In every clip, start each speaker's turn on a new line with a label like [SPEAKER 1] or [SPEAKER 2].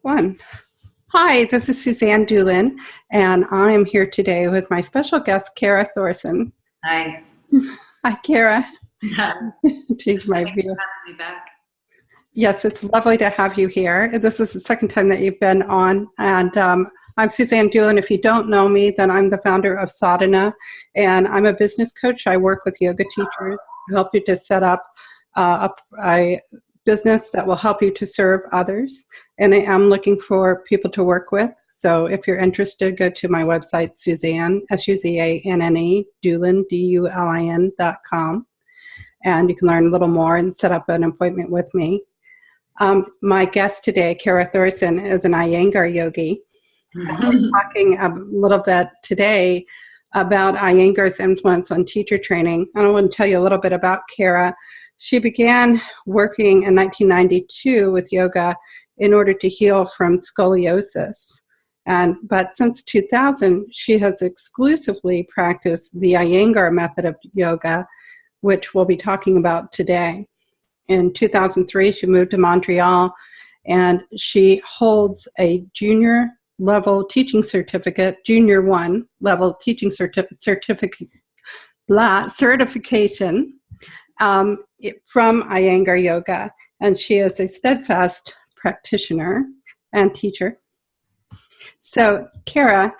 [SPEAKER 1] One. Hi, this is Suzanne Dulin, and I'm here today with my special guest, Kara Thorsen.
[SPEAKER 2] Hi.
[SPEAKER 1] Hi, Kara.
[SPEAKER 2] Change
[SPEAKER 1] my
[SPEAKER 2] Thanks
[SPEAKER 1] view.
[SPEAKER 2] for having me back.
[SPEAKER 1] Yes, it's lovely to have you here. This is the second time that you've been on, and I'm Suzanne Dulin. If you don't know me, then I'm the founder of SADHANA, and I'm a business coach. I work with yoga teachers to help you to set up a business that will help you to serve others, and I am looking for people to work with. So if you're interested, go to my website, Suzanne, Suzanne, Dulin, Dulin.com, and you can learn a little more and set up an appointment with me. My guest today, Kara Thorsen, is an Iyengar yogi. We're talking a little bit today about Iyengar's influence on teacher training. And I want to tell you a little bit about Kara. She began working in 1992 with yoga in order to heal from scoliosis. But since 2000, she has exclusively practiced the Iyengar method of yoga, which we'll be talking about today. In 2003, she moved to Montreal, and she holds a junior level teaching certificate, junior 1 level teaching certification from Iyengar Yoga, and she is a steadfast practitioner and teacher. So, Kara,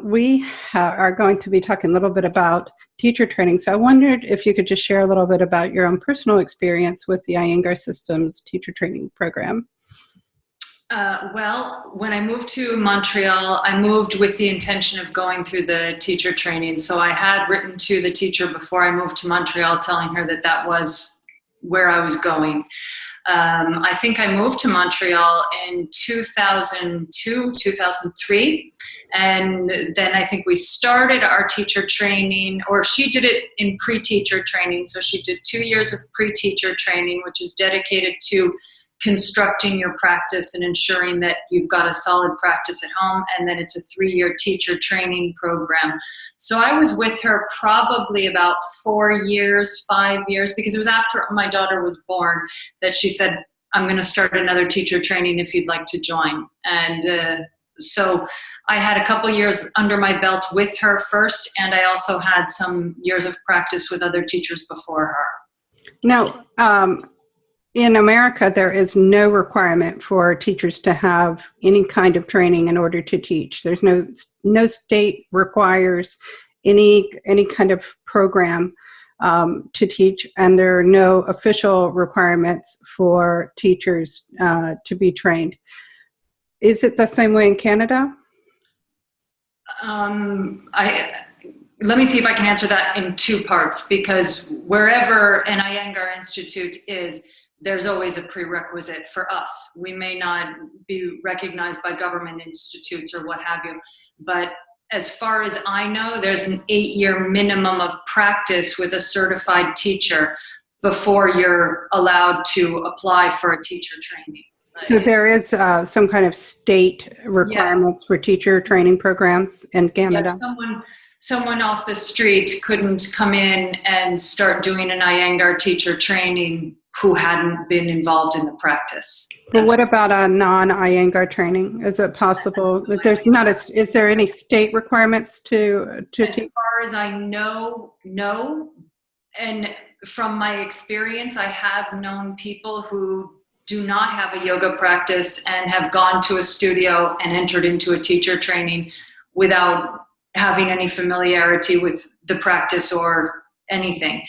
[SPEAKER 1] we are going to be talking a little bit about teacher training. So I wondered if you could just share a little bit about your own personal experience with the Iyengar Systems teacher training program.
[SPEAKER 2] Well, when I moved to Montreal, I moved with the intention of going through the teacher training. So I had written to the teacher before I moved to Montreal telling her that that was where I was going. I think I moved to Montreal in 2002, 2003. And then I think we started our teacher training, or she did it in pre-teacher training. So she did 2 years of pre-teacher training, which is dedicated to constructing your practice and ensuring that you've got a solid practice at home. And then it's a 3-year teacher training program. So I was with her probably about 4 years, 5 years, because it was after my daughter was born that she said, I'm going to start another teacher training if you'd like to join. And so I had a couple years under my belt with her first, and I also had some years of practice with other teachers before her.
[SPEAKER 1] Now, in America, there is no requirement for teachers to have any kind of training in order to teach. There's no state requires any kind of program to teach, and there are no official requirements for teachers to be trained. Is it the same way in Canada?
[SPEAKER 2] Let me see if I can answer that in 2 parts, because wherever an Iyengar Institute is, there's always a prerequisite for us. We may not be recognized by government institutes or what have you, but as far as I know, there's an 8-year minimum of practice with a certified teacher before you're allowed to apply for a teacher training.
[SPEAKER 1] So there is some kind of state requirements for teacher training programs in Canada?
[SPEAKER 2] Yeah, someone off the street couldn't come in and start doing an Iyengar teacher training who hadn't been involved in the practice.
[SPEAKER 1] But what about a non-Iyengar training? Is it possible that there's not is there any state requirements to
[SPEAKER 2] as far as I know, no. And from my experience, I have known people who do not have a yoga practice and have gone to a studio and entered into a teacher training without having any familiarity with the practice or anything.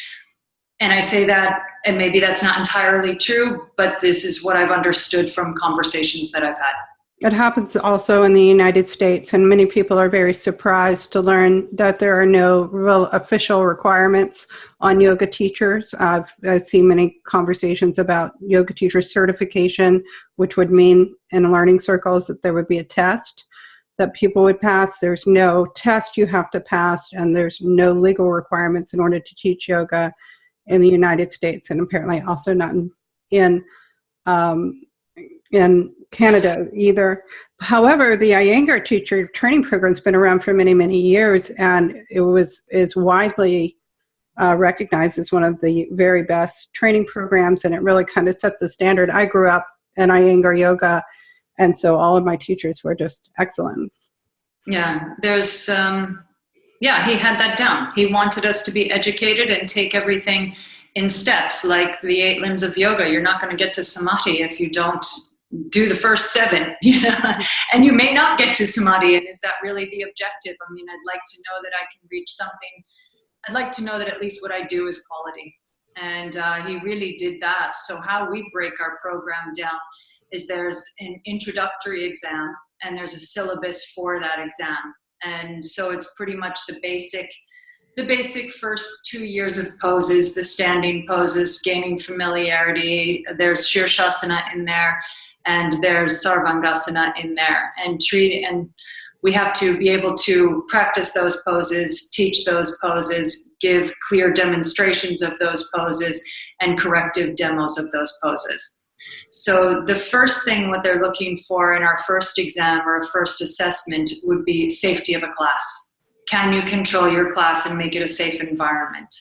[SPEAKER 2] And I say that, and maybe that's not entirely true, but this is what I've understood from conversations that I've had.
[SPEAKER 1] It happens also in the United States, and many people are very surprised to learn that there are no real official requirements on yoga teachers. I've seen many conversations about yoga teacher certification, which would mean in learning circles that there would be a test that people would pass. There's no test you have to pass, and there's no legal requirements in order to teach yoga in the United States, and apparently also not in Canada either. However, the Iyengar teacher training program has been around for many, many years, and is widely recognized as one of the very best training programs, and it really kind of set the standard. I grew up in Iyengar yoga, And so all of my teachers were just excellent.
[SPEAKER 2] Yeah, there's, yeah, he had that down. He wanted us to be educated and take everything in steps, like the 8 limbs of yoga. You're not going to get to samadhi if you don't do the first 7, you know, and you may not get to samadhi. And is that really the objective? I mean, I'd like to know that I can reach something. I'd like to know that at least what I do is quality. And he really did that. So how we break our program down is there's an introductory exam and there's a syllabus for that exam. And so it's pretty much the basic first 2 years of poses, the standing poses, gaining familiarity. There's Shirshasana in there, and there's Sarvangasana in there. And we have to be able to practice those poses, teach those poses, give clear demonstrations of those poses, and corrective demos of those poses. So the first thing what they're looking for in our first exam or first assessment would be safety of a class. Can you control your class and make it a safe environment?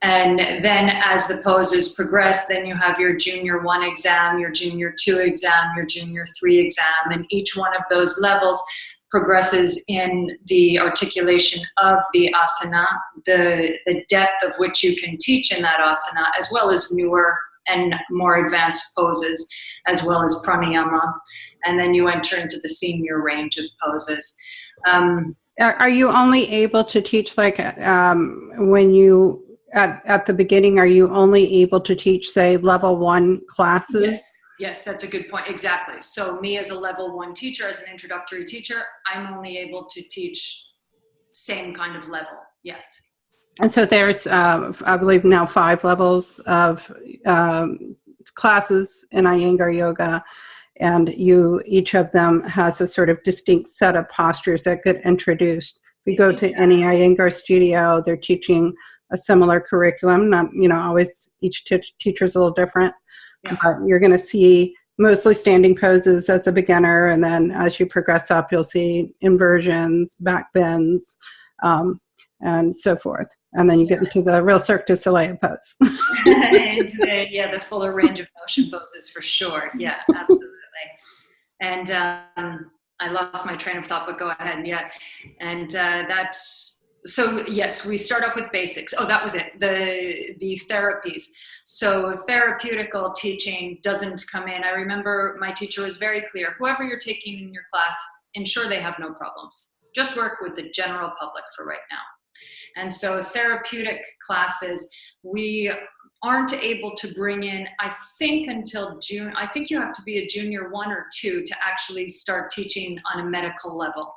[SPEAKER 2] And then as the poses progress, then you have your junior 1 exam, your junior 2 exam, your junior 3 exam, and each one of those levels progresses in the articulation of the asana, the depth of which you can teach in that asana, as well as newer and more advanced poses, as well as pranayama. And then you enter into the senior range of poses.
[SPEAKER 1] Are you only able to teach, like, when you, at the beginning, are you only able to teach, say, level 1 classes?
[SPEAKER 2] Yes, that's a good point. Exactly. So me as a level 1 teacher, as an introductory teacher, I'm only able to teach same kind of level. Yes.
[SPEAKER 1] And so there's, I believe now 5 levels of classes in Iyengar yoga, and each of them has a sort of distinct set of postures that get introduced. If you go to any Iyengar studio, they're teaching a similar curriculum. Not, always each teacher is a little different, but you're going to see mostly standing poses as a beginner, and then as you progress up, you'll see inversions, back bends, and so forth. And then you get into the real Cirque du Soleil pose.
[SPEAKER 2] Into the fuller range of motion poses for sure. Yeah, absolutely. And I lost my train of thought, but go ahead. Yeah. And so yes, we start off with basics. Oh, that was it. The therapies. So therapeutical teaching doesn't come in. I remember my teacher was very clear. Whoever you're taking in your class, ensure they have no problems. Just work with the general public for right now. And so therapeutic classes, we aren't able to bring in, I think until June, I think you have to be a junior 1 or 2 to actually start teaching on a medical level.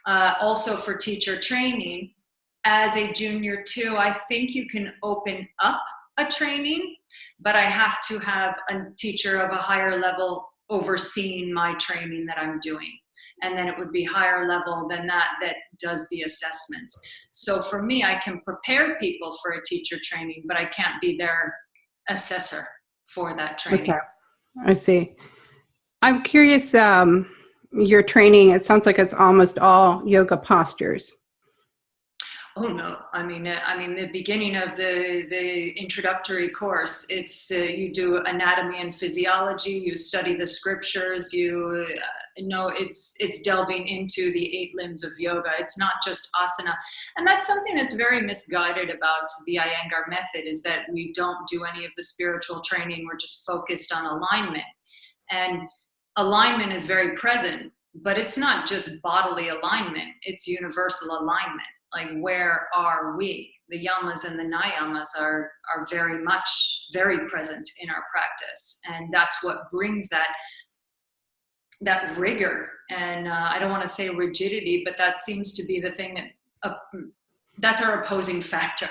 [SPEAKER 2] Also for teacher training, as a junior 2, I think you can open up a training, but I have to have a teacher of a higher level overseeing my training that I'm doing. And then it would be higher level than that does the assessments. So for me, I can prepare people for a teacher training, but I can't be their assessor for that training.
[SPEAKER 1] Okay, I see. I'm curious, your training, it sounds like it's almost all yoga postures.
[SPEAKER 2] Oh no! I mean, the beginning of the introductory course, it's you do anatomy and physiology. You study the scriptures. You know, it's delving into the 8 limbs of yoga. It's not just asana, and that's something that's very misguided about the Iyengar method. Is that we don't do any of the spiritual training. We're just focused on alignment, and alignment is very present. But it's not just bodily alignment. It's universal alignment. Like, where are we? The yamas and the niyamas are very present in our practice. And that's what brings that rigor. And I don't want to say rigidity, but that seems to be the thing that's our opposing factor.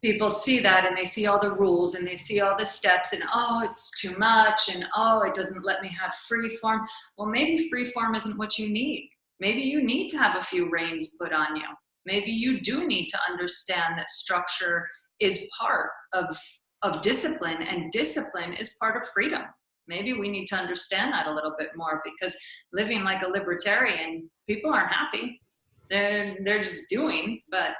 [SPEAKER 2] People see that and they see all the rules and they see all the steps and, oh, it's too much. And, oh, it doesn't let me have free form. Well, maybe free form isn't what you need. Maybe you need to have a few reins put on you. Maybe you do need to understand that structure is part of discipline, and discipline is part of freedom. Maybe we need to understand that a little bit more, because living like a libertarian, people aren't happy. They're just doing, but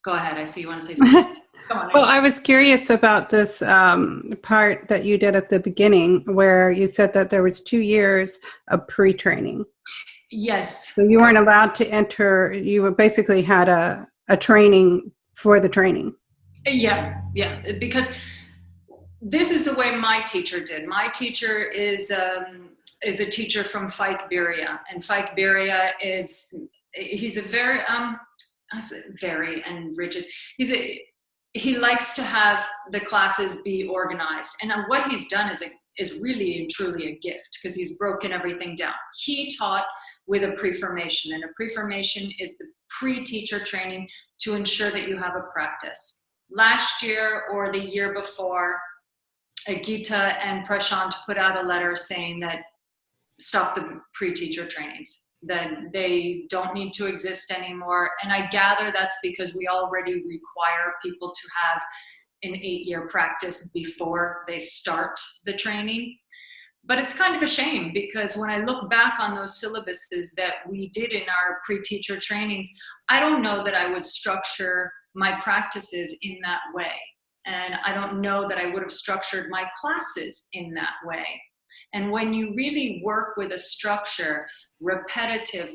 [SPEAKER 2] Go ahead. I see you want to say something. Come on.
[SPEAKER 1] Well, I was curious about this part that you did at the beginning where you said that there was 2 years of pre-training.
[SPEAKER 2] Yes.
[SPEAKER 1] So you weren't allowed to enter, you basically had a training for the training.
[SPEAKER 2] Yeah, because this is the way my teacher did. My teacher is a teacher from Beria, and Beria he's a very very and rigid. He likes to have the classes be organized, and what he's done is really and truly a gift because he's broken everything down. He taught with a pre-formation, and a pre-formation is the pre-teacher training to ensure that you have a practice. Last year or the year before, Gita and Prashant put out a letter saying that stop the pre-teacher trainings, that they don't need to exist anymore. And I gather that's because we already require people to have an 8-year practice before they start the training. But it's kind of a shame because when I look back on those syllabuses that we did in our pre-teacher trainings, I don't know that I would structure my practices in that way. And I don't know that I would have structured my classes in that way. And when you really work with a structure, repetitive,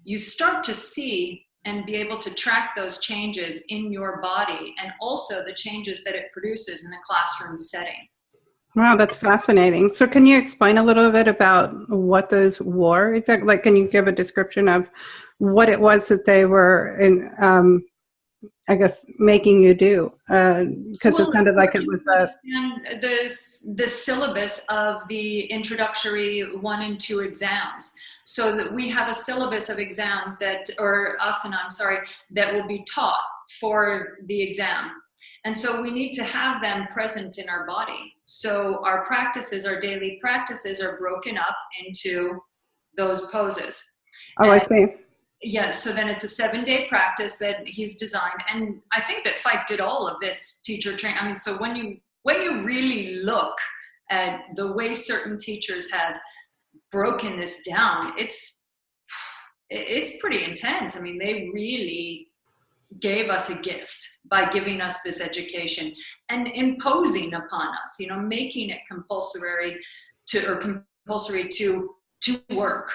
[SPEAKER 2] you start to see and be able to track those changes in your body and also the changes that it produces in a classroom setting.
[SPEAKER 1] Wow, that's fascinating. So can you explain a little bit about what those were? Exactly, like, can you give a description of what it was that they were I guess making you do, because it sounded like it was
[SPEAKER 2] the syllabus of the introductory 1 and 2 exams, so that we have a syllabus of exams that will be taught for the exam. And so we need to have them present in our body. So our practices, our daily practices are broken up into those poses.
[SPEAKER 1] Oh, I see.
[SPEAKER 2] Yeah, so then it's a 7-day practice that he's designed, and I think that Fike did all of this teacher training. I mean, so when you really look at the way certain teachers have broken this down, it's pretty intense. I mean, they really gave us a gift by giving us this education and imposing upon us, making it compulsory to work.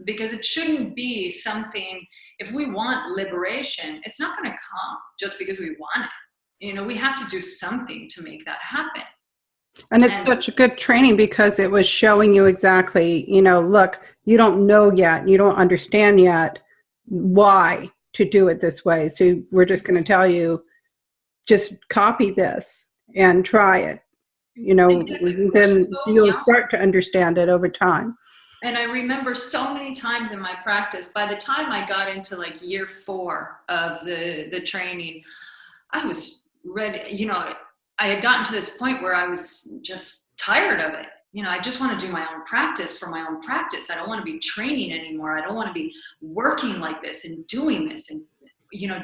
[SPEAKER 2] Because it shouldn't be something, if we want liberation, it's not going to come just because we want it. We have to do something to make that happen.
[SPEAKER 1] And it's such a good training because it was showing you exactly, look, you don't know yet, you don't understand yet why to do it this way. So we're just going to tell you, just copy this and try it. Exactly. Then you'll start to understand it over time.
[SPEAKER 2] And I remember so many times in my practice, by the time I got into like year 4 of the training, I was ready. I had gotten to this point where I was just tired of it. I just want to do my own practice for my own practice. I don't want to be training anymore. I don't want to be working like this and doing this. And,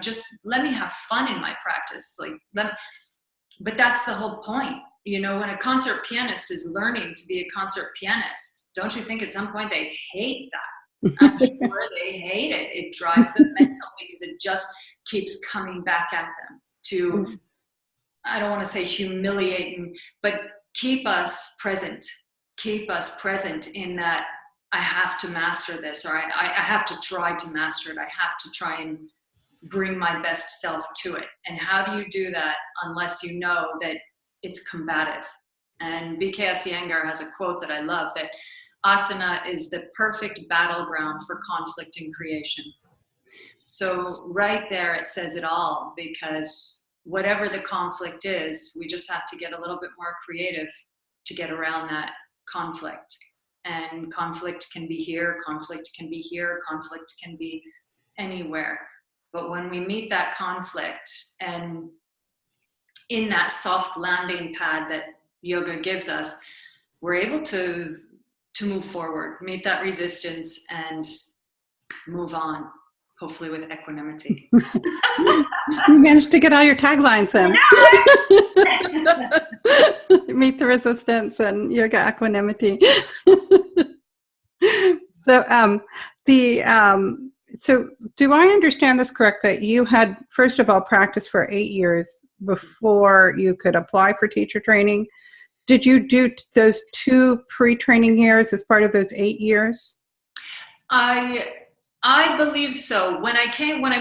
[SPEAKER 2] just let me have fun in my practice. But that's the whole point. When a concert pianist is learning to be a concert pianist, don't you think at some point they hate that? I'm sure they hate it. It drives them mental because it just keeps coming back at them to, I don't want to say humiliating, but keep us present in that I have to master this, or I have to try to master it. I have to try and bring my best self to it. And how do you do that unless you know that it's combative? And BKS Iyengar has a quote that I love, that asana is the perfect battleground for conflict and creation. So right there it says it all, because whatever the conflict is, we just have to get a little bit more creative to get around that conflict. And conflict can be here, conflict can be here, conflict can be anywhere. But when we meet that conflict and in that soft landing pad that yoga gives us, we're able to move forward, meet that resistance, and move on, hopefully with equanimity.
[SPEAKER 1] You managed to get all your taglines in. Meet the resistance and yoga equanimity. So So do I understand this correct, that you had, first of all, practiced for 8 years before you could apply for teacher training? Did you do those 2 pre-training years as part of those 8 years?
[SPEAKER 2] I believe so. When I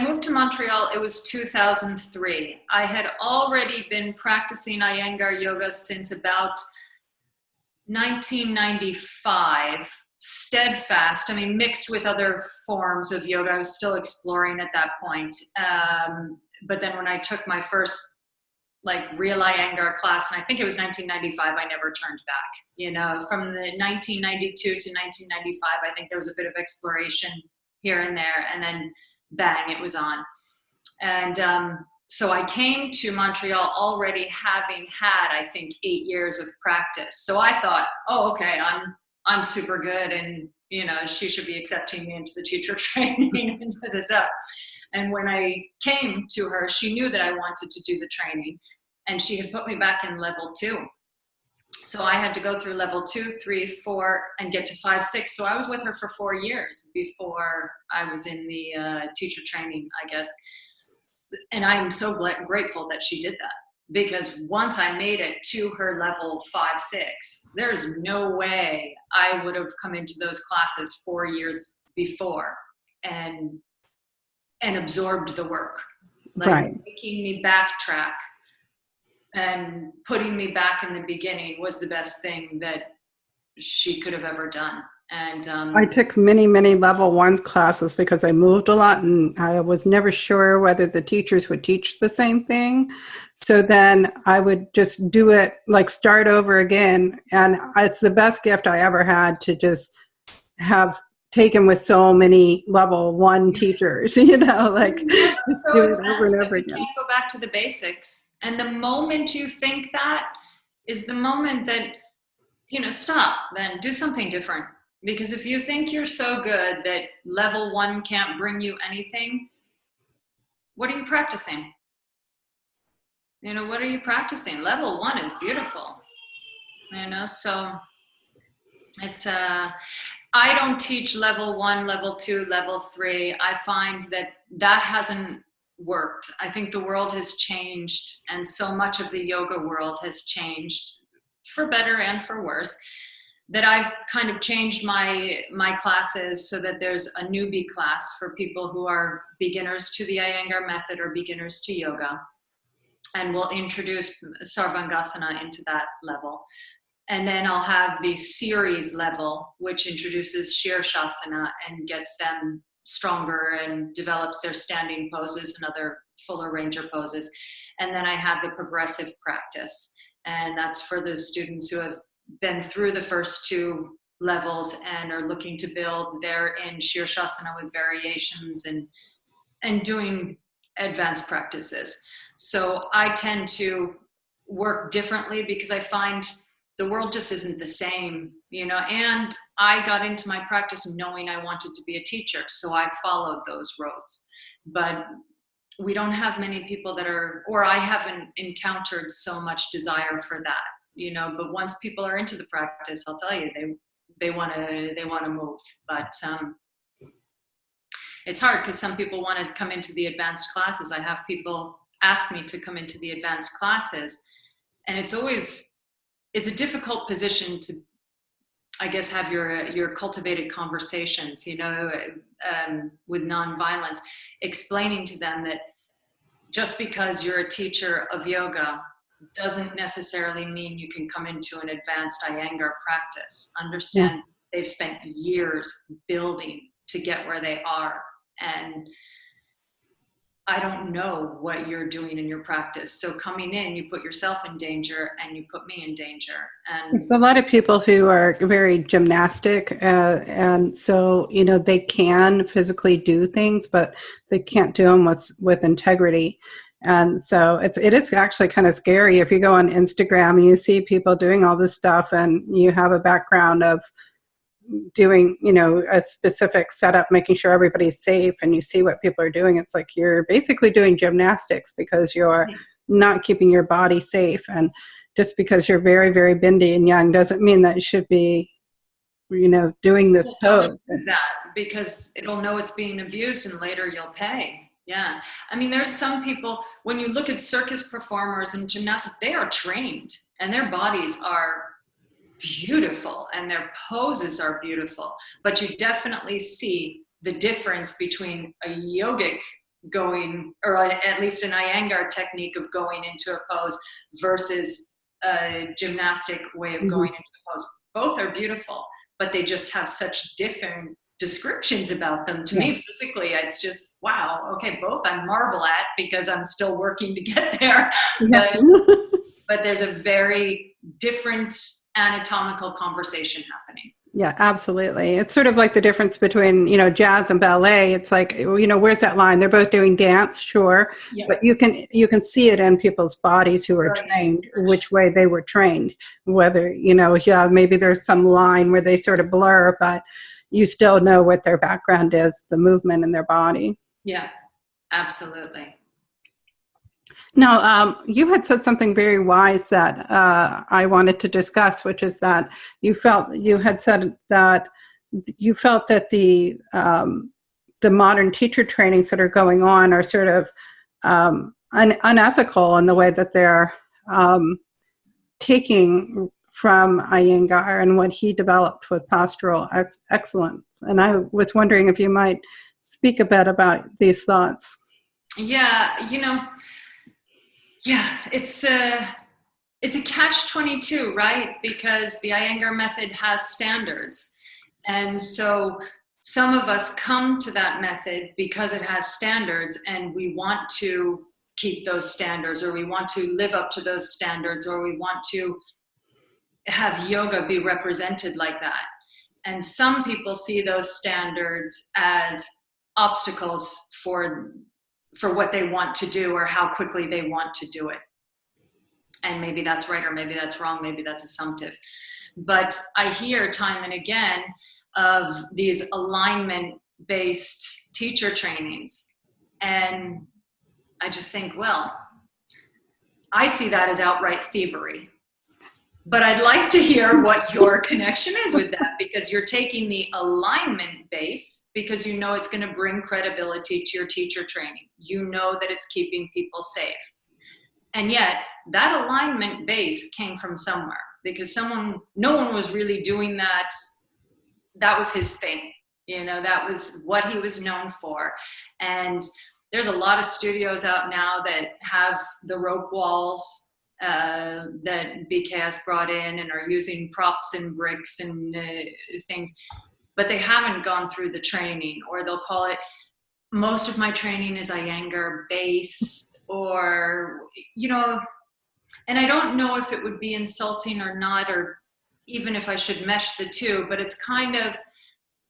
[SPEAKER 2] moved to Montreal, it was 2003. I had already been practicing Iyengar yoga since about 1995, steadfast. I mean, mixed with other forms of yoga. I was still exploring at that point. But then when I took my first real Iyengar class, and I think it was 1995, I never turned back. You know, from the 1992 to 1995, I think there was a bit of exploration here and there, and then bang, it was on. And so I came to Montreal already having had, I think, 8 years of practice. So I thought, oh, okay, I'm super good, and you know, she should be accepting me into the teacher training. And when I came to her, she knew that I wanted to do the training, and she had put me back in level 2. So I had to go through level 2, 3, 4, and get to 5, 6. So I was with her for 4 years before I was in the teacher training, I guess. And I'm so grateful that she did that, because once I made it to her level 5, 6, there's no way I would have come into those classes 4 years before and absorbed the work,
[SPEAKER 1] Right.
[SPEAKER 2] making me backtrack and putting me back in the beginning was the best thing that she could have ever done. And
[SPEAKER 1] I took many, many level 1 classes because I moved a lot, and I was never sure whether the teachers would teach the same thing. So then I would just do it, start over again. And it's the best gift I ever had to just have taken with so many level 1 teachers, you know, just
[SPEAKER 2] so
[SPEAKER 1] do it over and over
[SPEAKER 2] we
[SPEAKER 1] again.
[SPEAKER 2] can't go back to the basics. And the moment you think that is the moment that, you know, stop, then do something different. Because if you think you're so good that level 1 can't bring you anything, what are you practicing? You know, what are you practicing? Level 1 is beautiful, you know, so it's, I don't teach level 1, level 2, level 3. I find that hasn't worked. I think the world has changed, and so much of the yoga world has changed for better and for worse, that I've kind of changed my classes so that there's a newbie class for people who are beginners to the Iyengar method or beginners to yoga. And we'll introduce Sarvangasana into that level. And then I'll have the series level, which introduces Shirshasana and gets them stronger and develops their standing poses and other fuller ranger poses. And then I have the progressive practice. And that's for those students who have been through the first 2 levels and are looking to build. They're in Shirshasana with variations and doing advanced practices. So I tend to work differently because I find the world just isn't the same, you know, and I got into my practice knowing I wanted to be a teacher, so I followed those roads. But we don't have many people that are, or I haven't encountered so much desire for that, you know, but once people are into the practice, I'll tell you, they want to move. But it's hard because some people want to come into the advanced classes. I have people ask me to come into the advanced classes, and it's a difficult position to, I guess, have your cultivated conversations, you know, with nonviolence, explaining to them that just because you're a teacher of yoga doesn't necessarily mean you can come into an advanced Iyengar practice. Understand, they've spent years building to get where they are. And I don't know what you're doing in your practice. So coming in, you put yourself in danger and you put me in danger. And
[SPEAKER 1] there's a lot of people who are very gymnastic, and so, you know, they can physically do things, but they can't do them with integrity. And so it is actually kind of scary if you go on Instagram and you see people doing all this stuff and you have a background of doing, you know, a specific setup, making sure everybody's safe, and you see what people are doing. It's like you're basically doing gymnastics because you're not keeping your body safe. And just because you're very, very bendy and young doesn't mean that you should be doing this pose.
[SPEAKER 2] That because it'll know it's being abused and later you'll pay. Yeah. I mean, there's some people, when you look at circus performers and gymnastics, they are trained and their bodies are beautiful and their poses are beautiful. But you definitely see the difference between a yogic going, or at least an Iyengar technique of going into a pose versus a gymnastic way of going into a pose. Both are beautiful, but they just have such different descriptions about them. To me, physically, it's just, wow, okay, both I marvel at because I'm still working to get there. But there's a very different anatomical conversation happening.
[SPEAKER 1] Yeah, absolutely. It's sort of like the difference between, jazz and ballet. It's like, where's that line? They're both doing dance, sure, but you can see it in people's bodies who are trained, which way they were trained. Whether, maybe there's some line where they sort of blur, but you still know what their background is, the movement in their body.
[SPEAKER 2] Yeah, absolutely.
[SPEAKER 1] Now, you had said something very wise that I wanted to discuss, which is that you had said that you felt that the modern teacher trainings that are going on are sort of unethical in the way that they're taking from Iyengar and what he developed with postural excellence. And I was wondering if you might speak a bit about these thoughts.
[SPEAKER 2] Yeah, it's a catch-22, right? Because the Iyengar method has standards. And so some of us come to that method because it has standards and we want to keep those standards, or we want to live up to those standards, or we want to have yoga be represented like that. And some people see those standards as obstacles for what they want to do or how quickly they want to do it. And maybe that's right, or maybe that's wrong, maybe that's assumptive. But I hear time and again of these alignment-based teacher trainings. And I just think, well, I see that as outright thievery. But I'd like to hear what your connection is with that, because you're taking the alignment base because you know it's going to bring credibility to your teacher training. You know that it's keeping people safe. And yet that alignment base came from somewhere because no one was really doing that. That was his thing. That was what he was known for. And there's a lot of studios out now that have the rope walls that BKS brought in and are using props and bricks and things, but they haven't gone through the training, or they'll call it, most of my training is Iyengar based, or, and I don't know if it would be insulting or not, or even if I should mesh the two, but it's kind of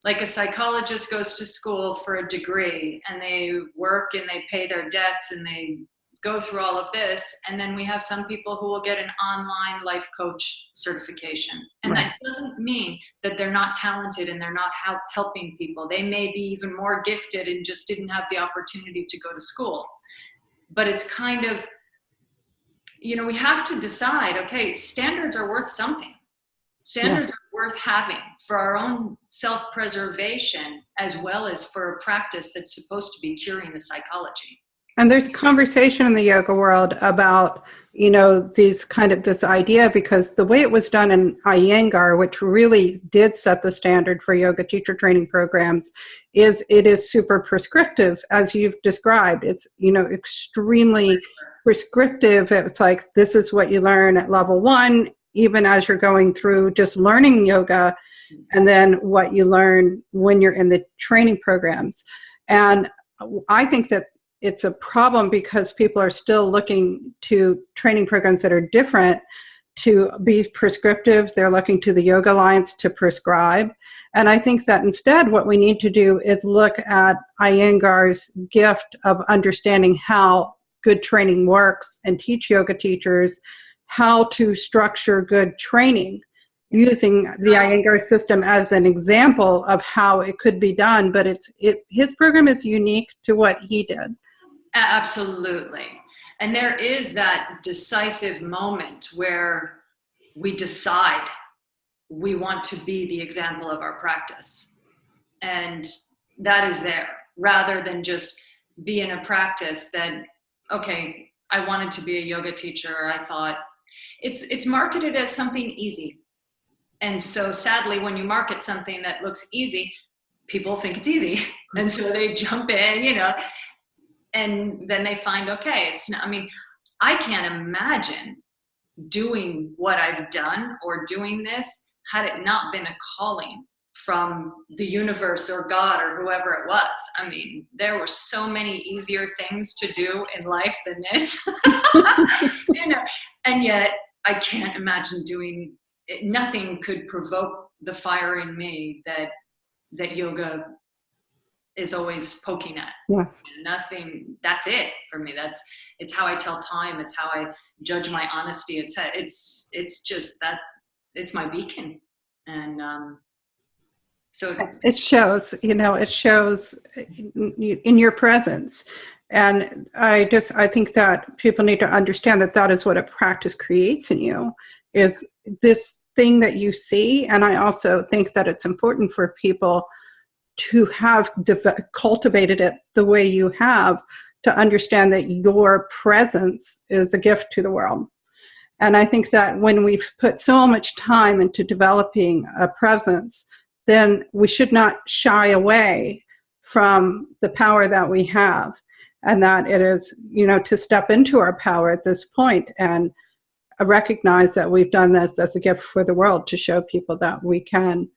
[SPEAKER 2] like a psychologist goes to school for a degree and they work and they pay their debts and they go through all of this, and then we have some people who will get an online life coach certification. And that doesn't mean that they're not talented and they're not helping people. They may be even more gifted and just didn't have the opportunity to go to school. But it's kind of, we have to decide, okay, standards are worth something. Standards are worth having for our own self-preservation, as well as for a practice that's supposed to be curing the psychology.
[SPEAKER 1] And there's conversation in the yoga world about, this idea, because the way it was done in Iyengar, which really did set the standard for yoga teacher training programs, it is super prescriptive, as you've described. It's, extremely prescriptive. It's like, this is what you learn at level 1, even as you're going through just learning yoga, and then what you learn when you're in the training programs. And I think that it's a problem because people are still looking to training programs that are different to be prescriptive. They're looking to the Yoga Alliance to prescribe. And I think that instead what we need to do is look at Iyengar's gift of understanding how good training works and teach yoga teachers how to structure good training, using the Iyengar system as an example of how it could be done. But his program is unique to what he did.
[SPEAKER 2] Absolutely. And there is that decisive moment where we decide, we want to be the example of our practice. And that is there, rather than just be in a practice that, okay, I wanted to be a yoga teacher. I thought it's marketed as something easy. And so sadly, when you market something that looks easy, people think it's easy. And so they jump in, you know, and then they find, okay, it's not, I mean, I can't imagine doing what I've done or doing this had it not been a calling from the universe or God or whoever it was. I mean, there were so many easier things to do in life than this, you know, and yet I can't imagine doing it. Nothing could provoke the fire in me that yoga is always poking at.
[SPEAKER 1] Yes.
[SPEAKER 2] Nothing, that's it for me. It's how I tell time. It's how I judge my honesty. It's just that it's my beacon. And, so
[SPEAKER 1] it shows, you know, it shows in your presence. And I think that people need to understand that that is what a practice creates in you, is this thing that you see. And I also think that it's important for people to have cultivated it the way you have, to understand that your presence is a gift to the world. And I think that when we've put so much time into developing a presence, then we should not shy away from the power that we have, and that it is, you know, to step into our power at this point and recognize that we've done this as a gift for the world, to show people that we can,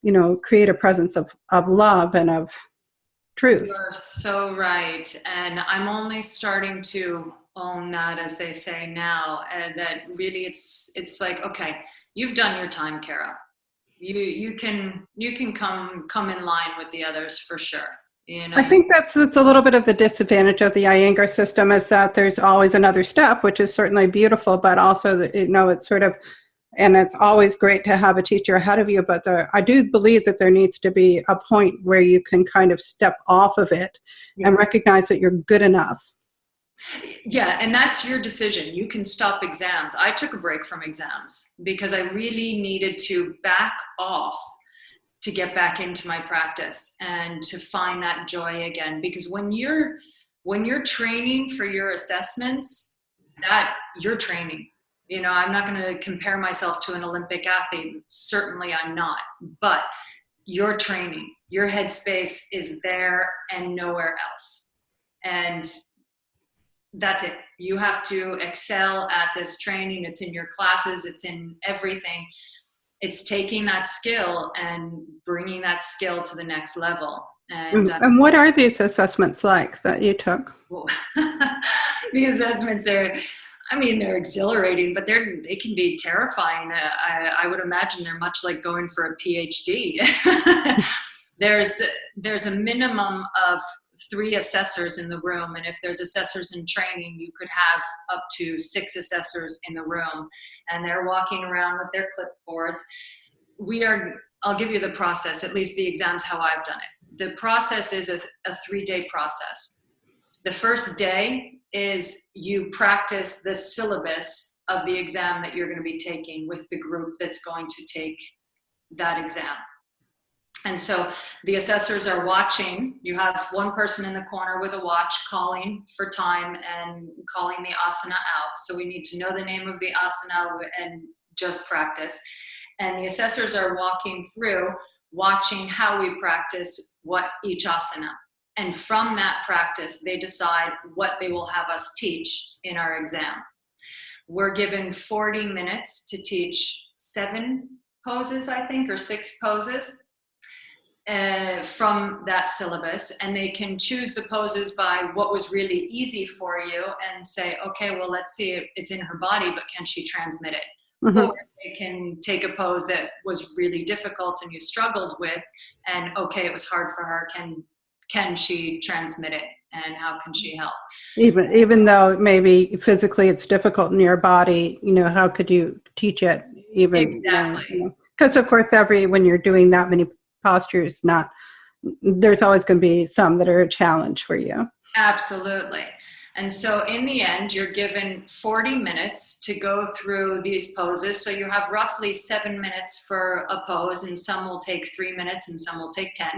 [SPEAKER 1] you know, create a presence of love and of truth.
[SPEAKER 2] You're so right. And I'm only starting to own that, as they say now, and that really it's like, okay, you've done your time, Kara. You can come in line with the others for sure. You know,
[SPEAKER 1] I think that's a little bit of the disadvantage of the Iyengar system, is that there's always another step, which is certainly beautiful, but also, you know, it's sort of, and it's always great to have a teacher ahead of you, but I do believe that there needs to be a point where you can kind of step off of it and recognize that you're good enough.
[SPEAKER 2] Yeah, and that's your decision. You can stop exams. I took a break from exams because I really needed to back off to get back into my practice and to find that joy again. Because when you're training for your assessments, that you're training. You know, I'm not going to compare myself to an Olympic athlete. Certainly I'm not. But you're training. Your headspace is there and nowhere else. And that's it. You have to excel at this training. It's in your classes. It's in everything. It's taking that skill and bringing that skill to the next level. And
[SPEAKER 1] what are these assessments like that you took?
[SPEAKER 2] Well, the assessments they're exhilarating, but they can be terrifying. I would imagine they're much like going for a PhD. There's a minimum of 3 assessors in the room, and if there's assessors in training, you could have up to 6 assessors in the room, and they're walking around with their clipboards. I'll give you the process, at least the exams how I've done it. The process is a 3-day process. The first day is you practice the syllabus of the exam that you're going to be taking with the group that's going to take that exam. And so the assessors are watching. You have one person in the corner with a watch calling for time and calling the asana out. So we need to know the name of the asana and just practice. And the assessors are walking through, watching how we practice what each asana. And from that practice, they decide what they will have us teach in our exam. We're given 40 minutes to teach 7 poses, I think, or 6 poses. From that syllabus, and they can choose the poses by what was really easy for you and say, okay, well, let's see if it's in her body, but can she transmit it? Mm-hmm. Or they can take a pose that was really difficult and you struggled with, and okay, it was hard for her. Can she transmit it, and how can she help?
[SPEAKER 1] Even though maybe physically it's difficult in your body, you know, how could you teach it? Even
[SPEAKER 2] exactly,
[SPEAKER 1] because of course when you're doing that many postures, there's always going to be some that are a challenge for you.
[SPEAKER 2] Absolutely. And so in the end, you're given 40 minutes to go through these poses. So you have roughly 7 minutes for a pose, and some will take 3 minutes and some will take 10.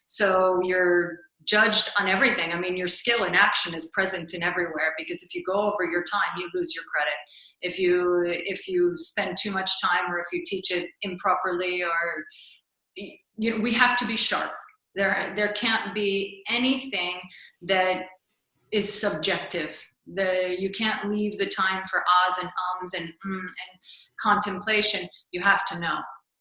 [SPEAKER 2] So you're judged on everything. I mean, your skill in action is present in everywhere, because if you go over your time, you lose your credit. If you spend too much time, or if you teach it improperly, or we have to be sharp. There can't be anything that is subjective. You can't leave the time for ahs and ums and contemplation. You have to know.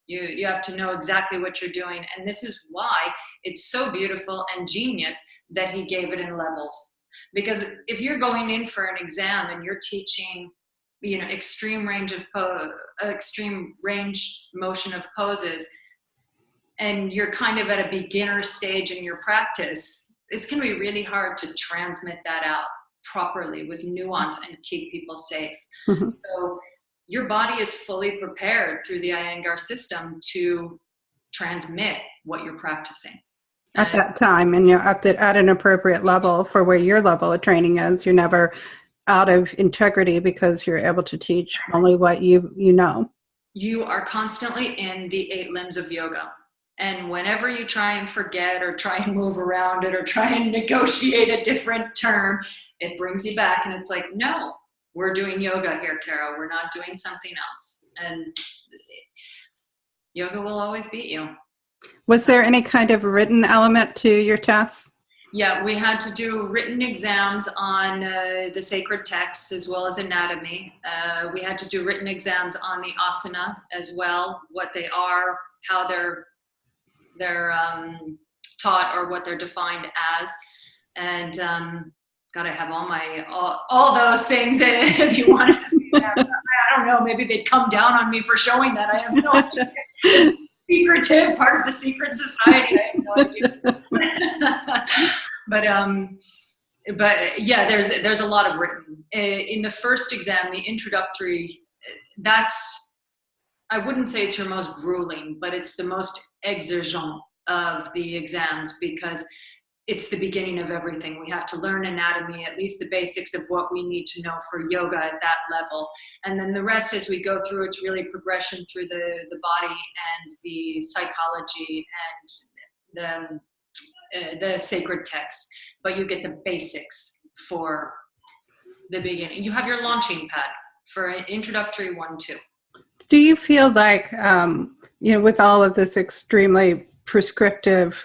[SPEAKER 2] You have to know exactly what you're doing. And this is why it's so beautiful and genius that he gave it in levels. Because if you're going in for an exam and you're teaching, extreme range motion of poses, and you're kind of at a beginner stage in your practice, it's going to be really hard to transmit that out properly with nuance and keep people safe.
[SPEAKER 1] Mm-hmm.
[SPEAKER 2] So your body is fully prepared through the Iyengar system to transmit what you're practicing.
[SPEAKER 1] At that time, and you're at an appropriate level for where your level of training is. You're never out of integrity because you're able to teach only what you know.
[SPEAKER 2] You are constantly in the 8 limbs of yoga. And whenever you try and forget or try and move around it or try and negotiate a different term, it brings you back. And it's like, no, we're doing yoga here, Kara. We're not doing something else. And yoga will always beat you.
[SPEAKER 1] Was there any kind of written element to your tests?
[SPEAKER 2] Yeah, we had to do written exams on the sacred texts as well as anatomy. We had to do written exams on the asana as well, what they are, how they're taught, or what they're defined as. And gotta have all those things if you wanted to see that. I don't know, maybe they'd come down on me for showing that. I have no idea. Secretive, part of the secret society. I have no idea. But yeah, there's a lot of written. In the first exam, the introductory, I wouldn't say it's your most grueling, but it's the most exigent of the exams, because it's the beginning of everything. We have to learn anatomy, at least the basics of what we need to know for yoga at that level. And then the rest, as we go through, it's really progression through the body and the psychology and the sacred texts. But you get the basics for the beginning. You have your launching pad for introductory 1, 2.
[SPEAKER 1] Do you feel like, with all of this extremely prescriptive,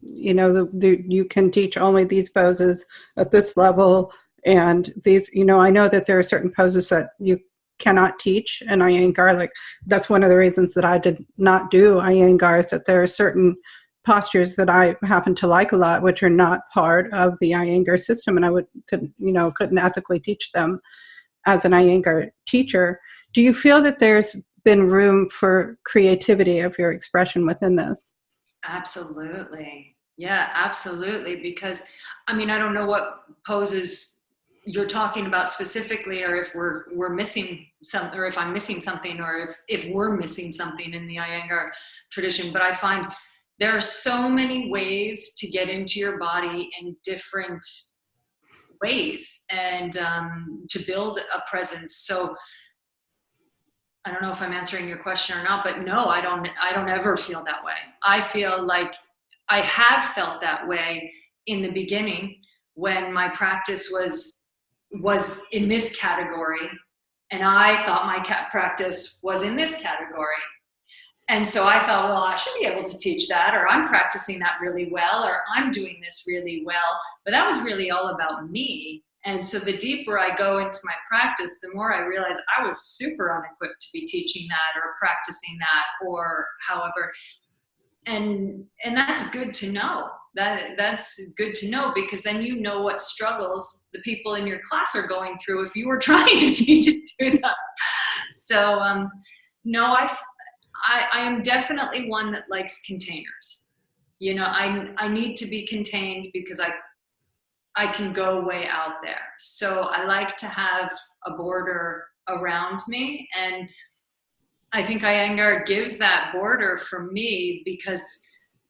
[SPEAKER 1] you can teach only these poses at this level, and these, I know that there are certain poses that you cannot teach in Iyengar. Like, that's one of the reasons that I did not do Iyengar, is that there are certain postures that I happen to like a lot, which are not part of the Iyengar system, and I couldn't ethically teach them as an Iyengar teacher. Do you feel that there's been room for creativity of your expression within this?
[SPEAKER 2] Absolutely. Yeah, absolutely. Because, I don't know what poses you're talking about specifically, or if we're missing some, or if I'm missing something, or if we're missing something in the Iyengar tradition. But I find there are so many ways to get into your body in different ways, and to build a presence. So I don't know if I'm answering your question or not, but no, I don't ever feel that way. I feel like I have felt that way in the beginning, when my practice was in this category, and I thought my practice was in this category. And so I thought, well, I should be able to teach that, or I'm practicing that really well, or I'm doing this really well. But that was really all about me. And so the deeper I go into my practice, the more I realize I was super unequipped to be teaching that or practicing that, or however. And that's good to know. That's good to know, because then you know what struggles the people in your class are going through if you were trying to teach it to them. So no, I am definitely one that likes containers. I need to be contained, because I can go way out there. So I like to have a border around me. And I think Iyengar gives that border for me, because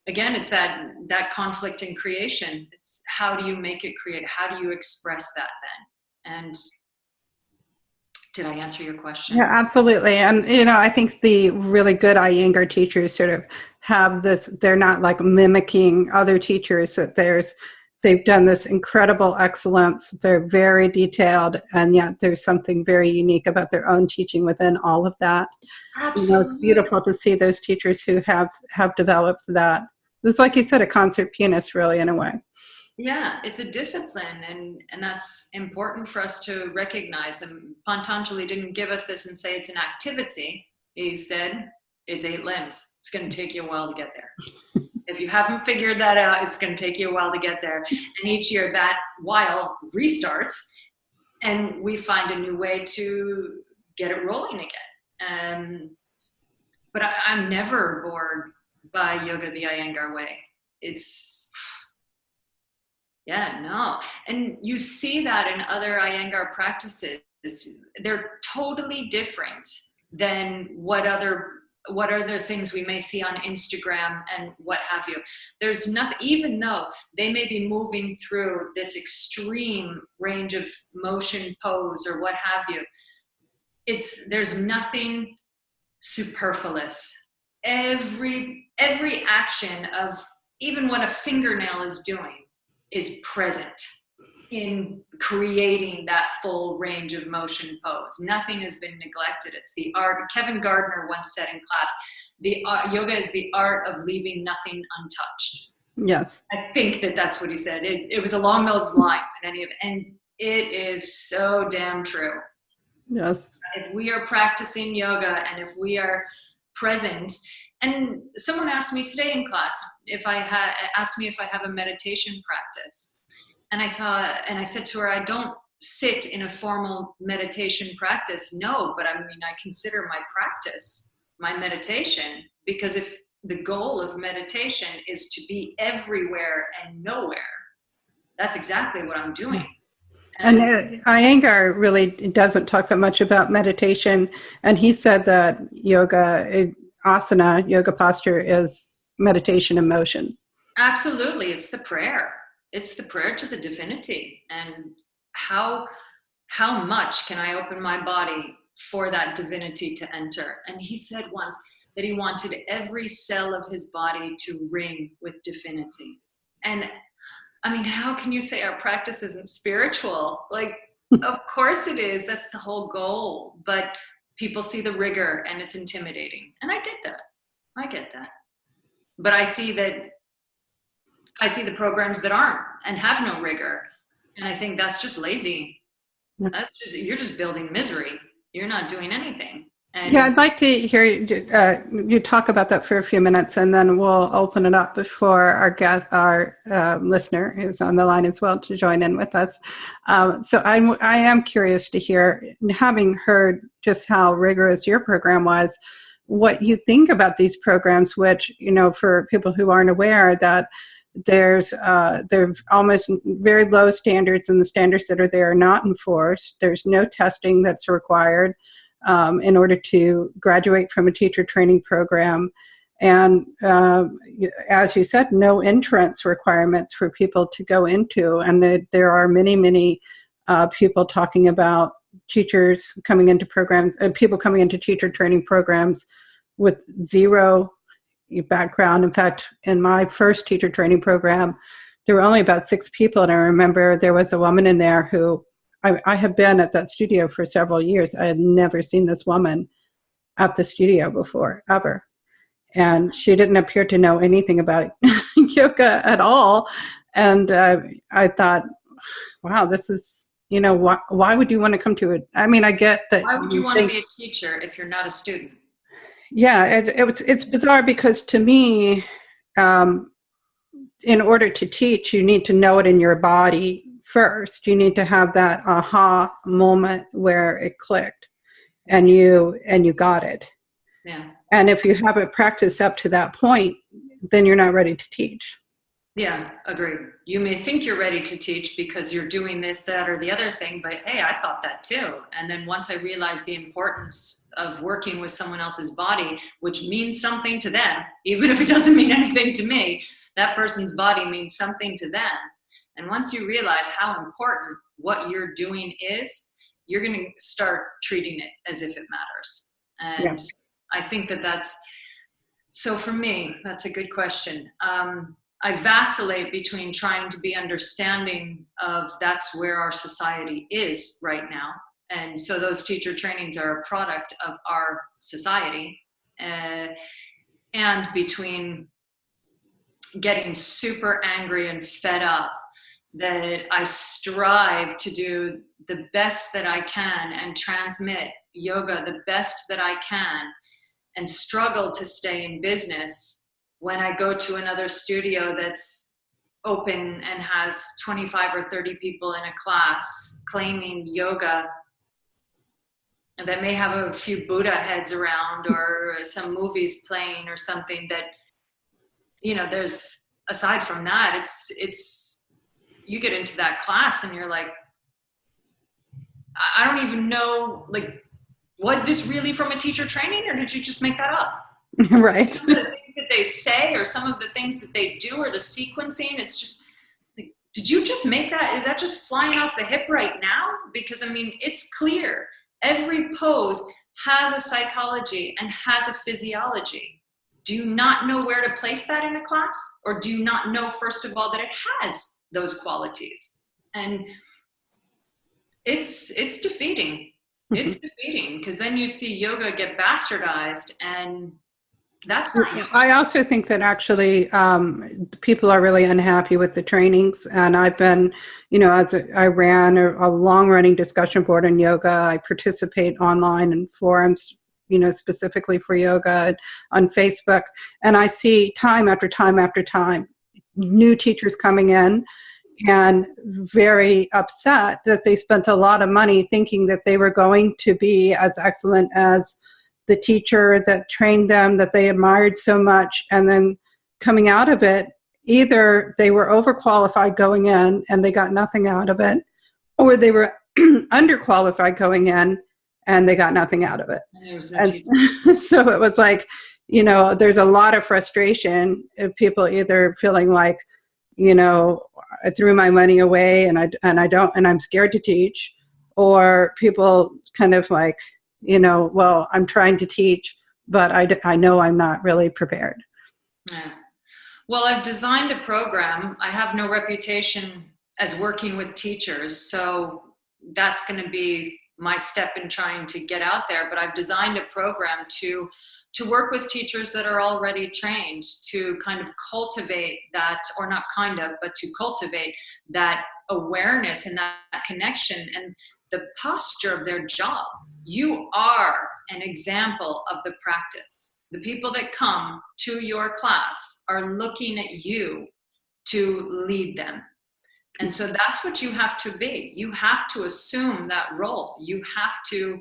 [SPEAKER 2] again, it's that conflict in creation. It's how do you make it create? How do you express that then? And did I answer your question?
[SPEAKER 1] Yeah, absolutely. And, you know, I think the really good Iyengar teachers sort of have this, they're not like mimicking other teachers, that they've done this incredible excellence. They're very detailed, and yet there's something very unique about their own teaching within all of that.
[SPEAKER 2] Absolutely.
[SPEAKER 1] You know, it's beautiful to see those teachers who have developed that. It's like you said, a concert pianist, really, in a way.
[SPEAKER 2] Yeah, it's a discipline, and that's important for us to recognize. And Patanjali didn't give us this and say it's an activity. He said it's 8 limbs. It's going to take you a while to get there. If you haven't figured that out, it's going to take you a while to get there. And each year that while restarts, and we find a new way to get it rolling again. But I'm never bored by yoga the Iyengar way. It's, yeah, no. And you see that in other Iyengar practices. They're totally different than what other things we may see on Instagram and what have you. There's nothing, even though they may be moving through this extreme range of motion, pose, or what have you, there's nothing superfluous. Every action of even what a fingernail is doing is present in creating that full range of motion pose. Nothing has been neglected. It's the art. Kevin Gardner once said in class, yoga is the art of leaving nothing untouched.
[SPEAKER 1] Yes.
[SPEAKER 2] I think that's what he said. It was along those lines, and it is so damn true.
[SPEAKER 1] Yes.
[SPEAKER 2] If we are practicing yoga and if we are present, and someone asked me today in class asked me if I have a meditation practice. And I said to her, I don't sit in a formal meditation practice. No, but I mean, I consider my practice my meditation, because if the goal of meditation is to be everywhere and nowhere, that's exactly what I'm doing.
[SPEAKER 1] And Iyengar really doesn't talk that much about meditation. And he said that yoga, asana, yoga posture is meditation in motion.
[SPEAKER 2] Absolutely. It's the prayer. It's the prayer to the divinity. And how much can I open my body for that divinity to enter? And he said once that he wanted every cell of his body to ring with divinity. And I mean, how can you say our practice isn't spiritual? Like, of course it is. That's the whole goal. But people see the rigor and it's intimidating. And I get that. But I see the programs that aren't and have no rigor. And I think that's just lazy. You're just building misery. You're not doing anything. And
[SPEAKER 1] yeah, I'd like to hear you talk about that for a few minutes, and then we'll open it up for our listener who's on the line as well to join in with us. So I am curious to hear, having heard just how rigorous your program was, what you think about these programs, which, you know, for people who aren't aware, that there are almost very low standards, and the standards that are there are not enforced. There's no testing that's required in order to graduate from a teacher training program. And as you said, no entrance requirements for people to go into. And there are many, many people talking about teachers coming into programs, people coming into teacher training programs with zero background. In fact, in my first teacher training program, there were only about 6 people. And I remember there was a woman in there who, I had been at that studio for several years. I had never seen this woman at the studio before, ever. And she didn't appear to know anything about yoga at all. And I thought, wow, this is, you know, why would you want to come to it? I mean, I get that.
[SPEAKER 2] Why would you want to be a teacher if you're not a student?
[SPEAKER 1] Yeah, it's bizarre, because to me, in order to teach, you need to know it in your body first. You need to have that aha moment where it clicked and you got it.
[SPEAKER 2] Yeah.
[SPEAKER 1] And if you haven't practiced up to that point, then you're not ready to teach.
[SPEAKER 2] Yeah, agree. You may think you're ready to teach because you're doing this, that, or the other thing, but hey, I thought that too. And then once I realized the importance of working with someone else's body, which means something to them, even if it doesn't mean anything to me, that person's body means something to them. And once you realize how important what you're doing is, you're going to start treating it as if it matters. And
[SPEAKER 1] Yeah.
[SPEAKER 2] I think that's, so for me, that's a good question. I vacillate between trying to be understanding of that's where our society is right now. And so those teacher trainings are a product of our society, and between getting super angry and fed up that I strive to do the best that I can and transmit yoga the best that I can, and struggle to stay in business when I go to another studio that's open and has 25 or 30 people in a class claiming yoga, and that may have a few Buddha heads around or some movies playing or something that, you know, there's, aside from that, it's, you get into that class and you're like, I don't even know, like, was this really from a teacher training or did you just make that up?
[SPEAKER 1] Right.
[SPEAKER 2] Some of the things that they say or some of the things that they do or the sequencing, it's just like, did you just make that? Is that just flying off the hip right now? Because I mean, it's clear. Every pose has a psychology and has a physiology. Do you not know where to place that in a class? Or do you not know, first of all, that it has those qualities? And it's defeating. It's defeating, because then you see yoga get bastardized, and that's not yoga.
[SPEAKER 1] I also think that actually people are really unhappy with the trainings. And I've been, you know, I ran a long-running discussion board on yoga. I participate online in forums, you know, specifically for yoga on Facebook. And I see time after time after time, new teachers coming in and very upset that they spent a lot of money thinking that they were going to be as excellent as the teacher that trained them, that they admired so much, and then coming out of it, either they were overqualified going in and they got nothing out of it, or they were underqualified going in and they got nothing out of it. And so it was like, you know, there's a lot of frustration of people either feeling like, you know, I threw my money away and I'm scared to teach, or people kind of like, you know, well, I'm trying to teach, but I know I'm not really prepared.
[SPEAKER 2] Yeah. Well, I've designed a program. I have no reputation as working with teachers, so that's going to be my step in trying to get out there. But I've designed a program to work with teachers that are already trained, to kind of cultivate that, or not kind of, but to cultivate that awareness and that connection and the posture of their job. You are an example of the practice. The people that come to your class are looking at you to lead them. And so that's what you have to be. You have to assume that role. You have to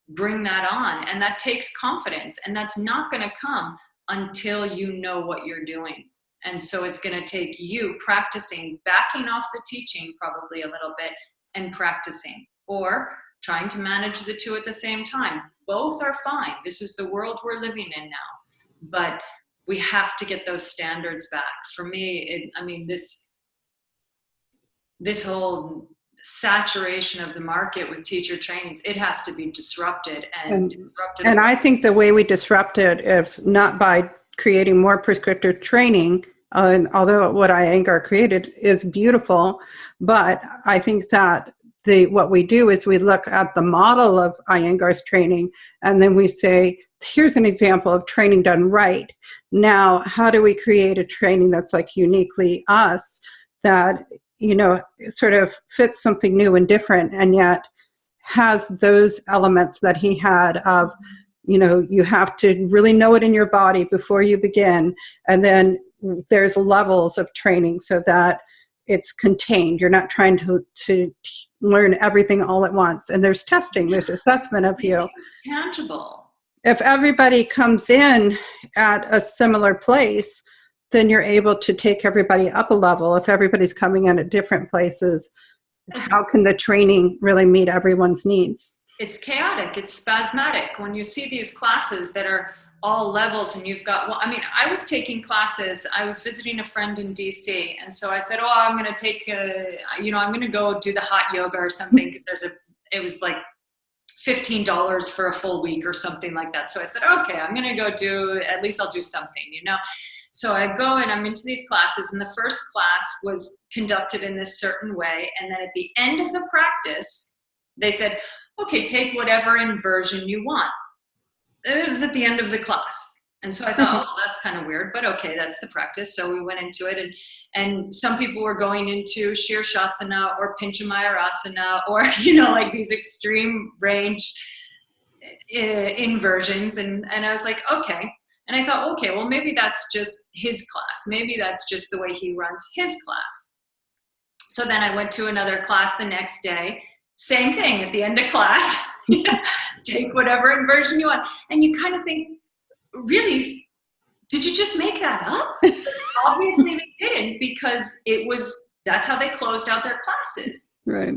[SPEAKER 2] bring that on. And that takes confidence. And that's not going to come until you know what you're doing. And so it's going to take you practicing, backing off the teaching probably a little bit, and practicing, or trying to manage the two at the same time. Both are fine. This is the world we're living in now. But we have to get those standards back. For me, this whole saturation of the market with teacher trainings, it has to be disrupted. And
[SPEAKER 1] I think the way we disrupt it is not by creating more prescriptive training, and although what Iyengar created is beautiful, but I think that what we do is we look at the model of Iyengar's training, and then we say, here's an example of training done right. Now, how do we create a training that's like uniquely us, that, you know, sort of fits something new and different, and yet has those elements that he had of, you know, you have to really know it in your body before you begin. And then there's levels of training so that it's contained. You're not trying to learn everything all at once. And there's testing, there's assessment of you.
[SPEAKER 2] It's tangible.
[SPEAKER 1] If everybody comes in at a similar place, then you're able to take everybody up a level. If everybody's coming in at different places, how can the training really meet everyone's needs?
[SPEAKER 2] It's chaotic. It's spasmodic. When you see these classes that are all levels and you've got, well, I mean, I was taking classes. I was visiting a friend in DC. And so I said, oh, I'm going to take, I'm going to go do the hot yoga or something, because it was like $15 for a full week or something like that. So I said, okay, I'm going to go at least I'll do something, So I go and I'm into these classes, and the first class was conducted in this certain way. And then at the end of the practice, they said, okay, take whatever inversion you want. This is at the end of the class. And so I thought, oh, that's kind of weird, but okay, that's the practice. So we went into it, and some people were going into Shirshasana or Pinchamayurasana or, like these extreme range inversions. And I was like, okay. And I thought, okay, well, maybe that's just his class. Maybe that's just the way he runs his class. So then I went to another class the next day. Same thing at the end of class. Take whatever inversion you want. And you kind of think, really, did you just make that up? Obviously they didn't, because that's how they closed out their classes.
[SPEAKER 1] Right.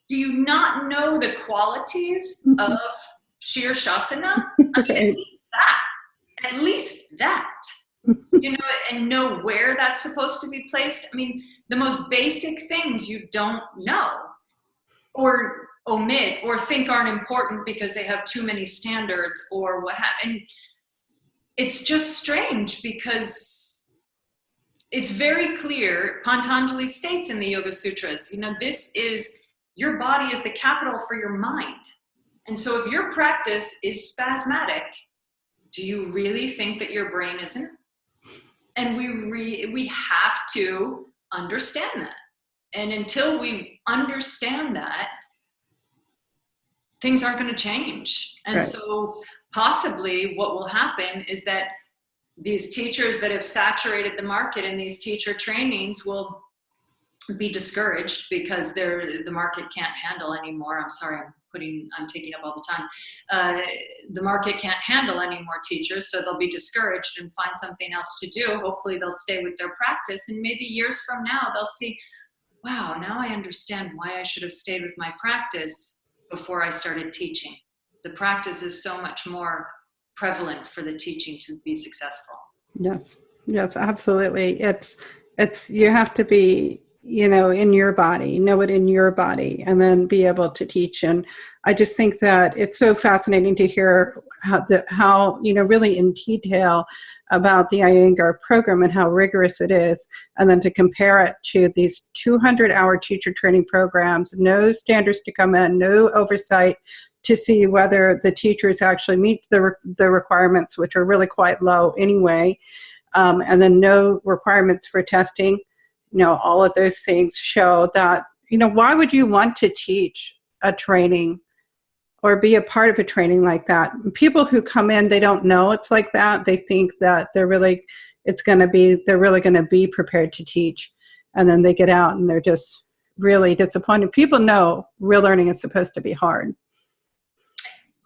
[SPEAKER 2] Do you not know the qualities of Shirshasana?
[SPEAKER 1] Right.
[SPEAKER 2] At least that, and know where that's supposed to be placed. I mean, the most basic things you don't know, or omit, or think aren't important because they have too many standards or what have. And it's just strange, because it's very clear. Patanjali states in the Yoga Sutras, your body is the capital for your mind. And so if your practice is spasmodic, do you really think that your brain isn't? And we have to understand that. And until we understand that, things aren't going to change. And
[SPEAKER 1] right.
[SPEAKER 2] So possibly what will happen is that these teachers that have saturated the market in these teacher trainings will be discouraged, because the market can't handle anymore. I'm sorry, I'm taking up all the time. The market can't handle any more teachers, so they'll be discouraged and find something else to do. Hopefully they'll stay with their practice, and maybe years from now they'll see, wow, now I understand why I should have stayed with my practice before I started teaching. The practice is so much more prevalent for the teaching to be successful.
[SPEAKER 1] Yes, absolutely. It's you have to be, in your body, know it in your body, and then be able to teach. And I just think that it's so fascinating to hear how really in detail about the Iyengar program and how rigorous it is, and then to compare it to these 200-hour teacher training programs, no standards to come in, no oversight to see whether the teachers actually meet the requirements, which are really quite low anyway, and then no requirements for testing. All of those things show that, why would you want to teach a training or be a part of a training like that? People who come in, they don't know it's like that. They think that they're really going to be prepared to teach. And then they get out and they're just really disappointed. People know real learning is supposed to be hard.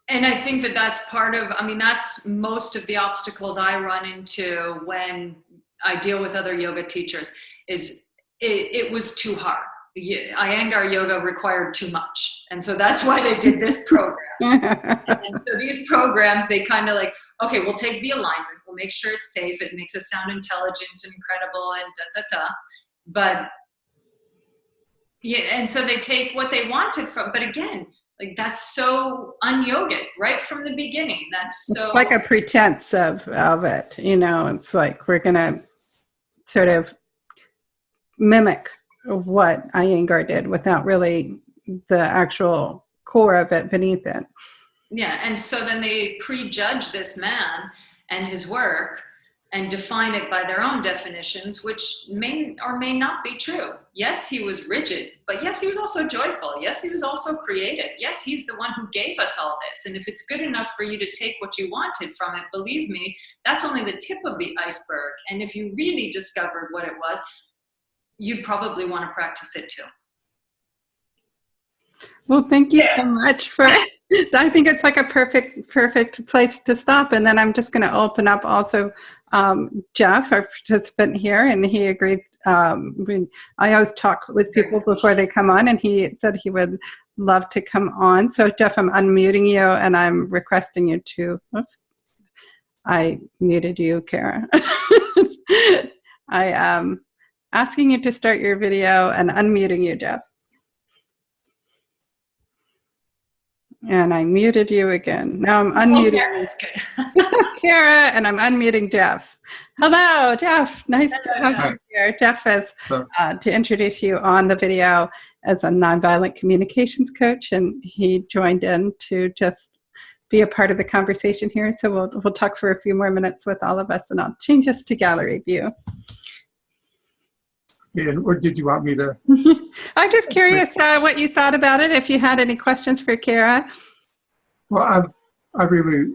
[SPEAKER 2] And I think that's that's most of the obstacles I run into when I deal with other yoga teachers, is it was too hard. Iyengar yoga required too much. And so that's why they did this program. And so these programs, they kind of like, okay, we'll take the alignment. We'll make sure it's safe. It makes us sound intelligent and credible and da-da-da. But yeah, and so they take what they wanted from, but again, like that's so un-yogic right from the beginning. That's so... It's
[SPEAKER 1] like a pretense of it, it's like we're going to sort of mimic what Iyengar did without really the actual core of it beneath it.
[SPEAKER 2] Yeah, and so then they prejudge this man and his work and define it by their own definitions, which may or may not be true. Yes, he was rigid, but yes, he was also joyful. Yes, he was also creative. Yes, he's the one who gave us all this. And if it's good enough for you to take what you wanted from it, believe me, that's only the tip of the iceberg. And if you really discovered what it was, you'd probably want to practice it too.
[SPEAKER 1] Well, thank you so much for, I think it's like a perfect place to stop. And then I'm just going to open up also Jeff, our participant here, and he agreed. I always talk with people before they come on, and he said he would love to come on. So Jeff, I'm unmuting you, and I'm requesting you to, oops, I muted you, Kara. I am asking you to start your video and unmuting you, Jeff. And I muted you again. Now I'm unmuting Kara, and I'm unmuting Jeff. Hello, Jeff. Nice to have you here. Jeff is, to introduce you on the video, as a nonviolent communications coach, and he joined in to just be a part of the conversation here. So we'll talk for a few more minutes with all of us, and I'll change us to gallery view.
[SPEAKER 3] And or did you want me to?
[SPEAKER 1] I'm just curious what you thought about it, if you had any questions for Kara.
[SPEAKER 3] Well, I'm really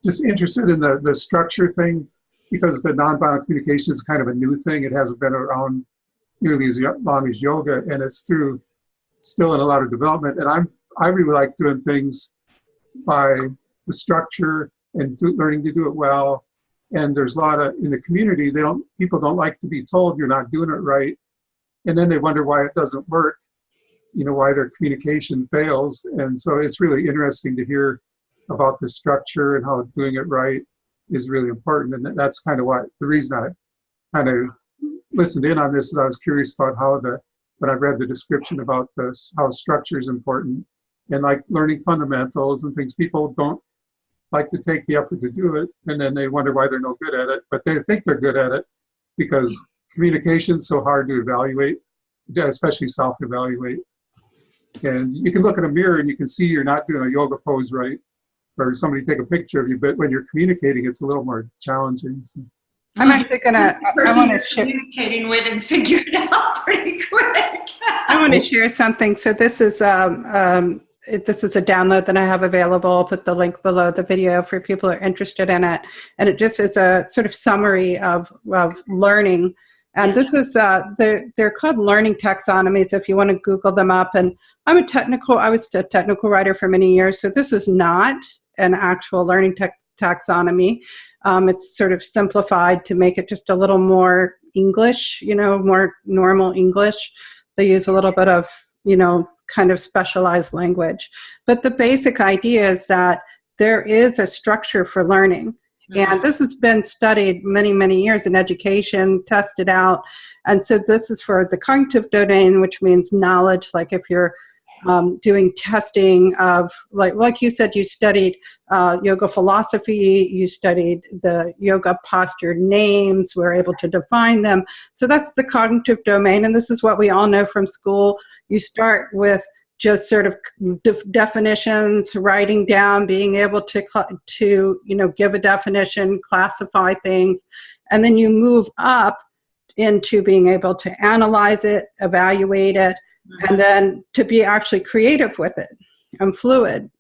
[SPEAKER 3] just interested in the structure thing, because the nonviolent communication is kind of a new thing. It hasn't been around nearly as long as yoga, and it's still in a lot of development. And I really like doing things by the structure and learning to do it well. And there's a lot of, in the community, people don't like to be told you're not doing it right. And then they wonder why it doesn't work, why their communication fails. And so it's really interesting to hear about the structure and how doing it right is really important. And that's kind of the reason I kind of listened in on this is I was curious about when I read the description about this, how structure is important, and like learning fundamentals and things. People don't like to take the effort to do it, and then they wonder why they're no good at it, but they think they're good at it because communication is so hard to evaluate, especially self-evaluate. And you can look in a mirror and you can see you're not doing a yoga pose right, or somebody take a picture of you, but when you're communicating, it's a little more challenging. So.
[SPEAKER 1] I'm actually gonna. I want to
[SPEAKER 2] communicating with and figure it out pretty quick.
[SPEAKER 1] I want to share something. So this is a download that I have available. I'll put the link below the video for people who are interested in it. And it just is a sort of summary of learning. And this is, they're called learning taxonomies if you want to Google them up. And I was a technical writer for many years, so this is not an actual learning taxonomy. It's sort of simplified to make it just a little more English, more normal English. They use a little bit of, kind of specialized language. But the basic idea is that there is a structure for learning. Mm-hmm. And this has been studied many, many years in education, tested out. And so this is for the cognitive domain, which means knowledge. Like if you're doing testing of, like you said, you studied yoga philosophy, you studied the yoga posture names, we're able to define them. So that's the cognitive domain, and this is what we all know from school. You start with just sort of definitions, writing down, being able to give a definition, classify things, and then you move up into being able to analyze it, evaluate it, and then to be actually creative with it and fluid